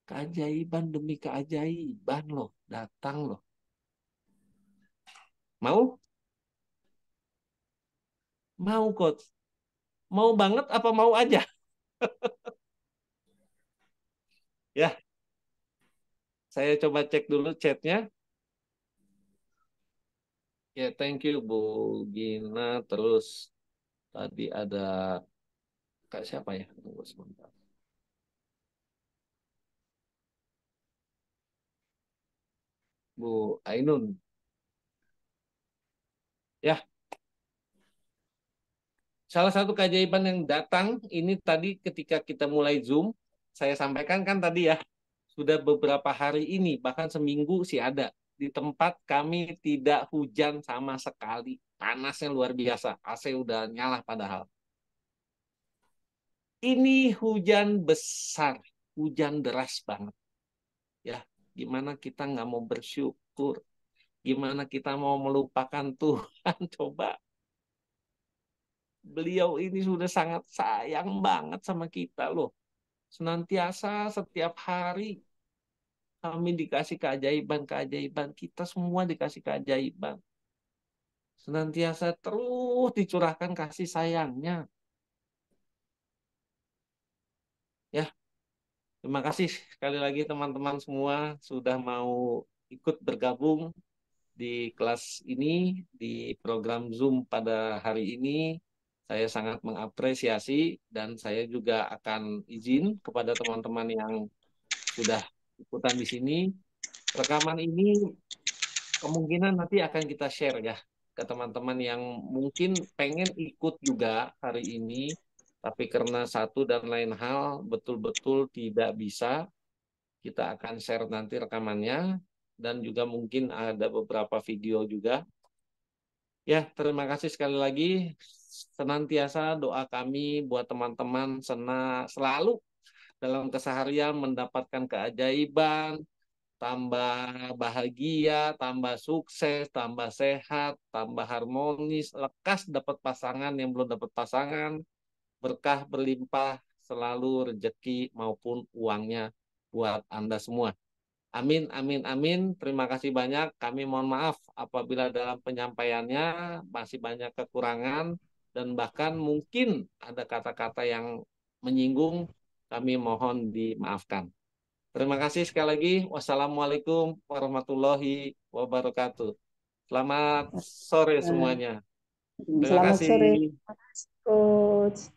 Keajaiban demi keajaiban loh, datang loh. Mau? Mau, Coach. Mau banget apa mau aja? Ya, saya coba cek dulu chatnya. Ya, thank you Bu Gina. Terus tadi ada Kak siapa ya? Tunggu sebentar. Bu Ainun. Ya, salah satu keajaiban yang datang ini tadi ketika kita mulai Zoom, saya sampaikan kan tadi ya, sudah beberapa hari ini, bahkan seminggu sih ada. Di tempat kami tidak hujan sama sekali. Panasnya luar biasa. AC udah nyala padahal. Ini hujan besar, hujan deras banget. Ya, gimana kita nggak mau bersyukur? Gimana kita mau melupakan Tuhan? Coba. Beliau ini sudah sangat sayang banget sama kita loh. Senantiasa setiap hari kami dikasih keajaiban-keajaiban. Kita semua dikasih keajaiban. Senantiasa terus dicurahkan kasih sayangnya. Ya, terima kasih sekali lagi teman-teman semua sudah mau ikut bergabung di kelas ini, di program Zoom pada hari ini. Saya sangat mengapresiasi dan saya juga akan izin kepada teman-teman yang sudah ikutan di sini. Rekaman ini kemungkinan nanti akan kita share ya ke teman-teman yang mungkin pengen ikut juga hari ini, tapi karena satu dan lain hal betul-betul tidak bisa, kita akan share nanti rekamannya dan juga mungkin ada beberapa video juga. Ya, terima kasih sekali lagi. Senantiasa doa kami buat teman-teman selalu dalam keseharian mendapatkan keajaiban, tambah bahagia, tambah sukses, tambah sehat, tambah harmonis, lekas dapat pasangan yang belum dapat pasangan, berkah berlimpah, selalu rezeki maupun uangnya buat Anda semua. Amin, amin, amin. Terima kasih banyak. Kami mohon maaf apabila dalam penyampaiannya masih banyak kekurangan dan bahkan mungkin ada kata-kata yang menyinggung. Kami mohon dimaafkan. Terima kasih sekali lagi. Wassalamualaikum warahmatullahi wabarakatuh. Selamat sore semuanya. Terima Selamat sore, kasih. Coach.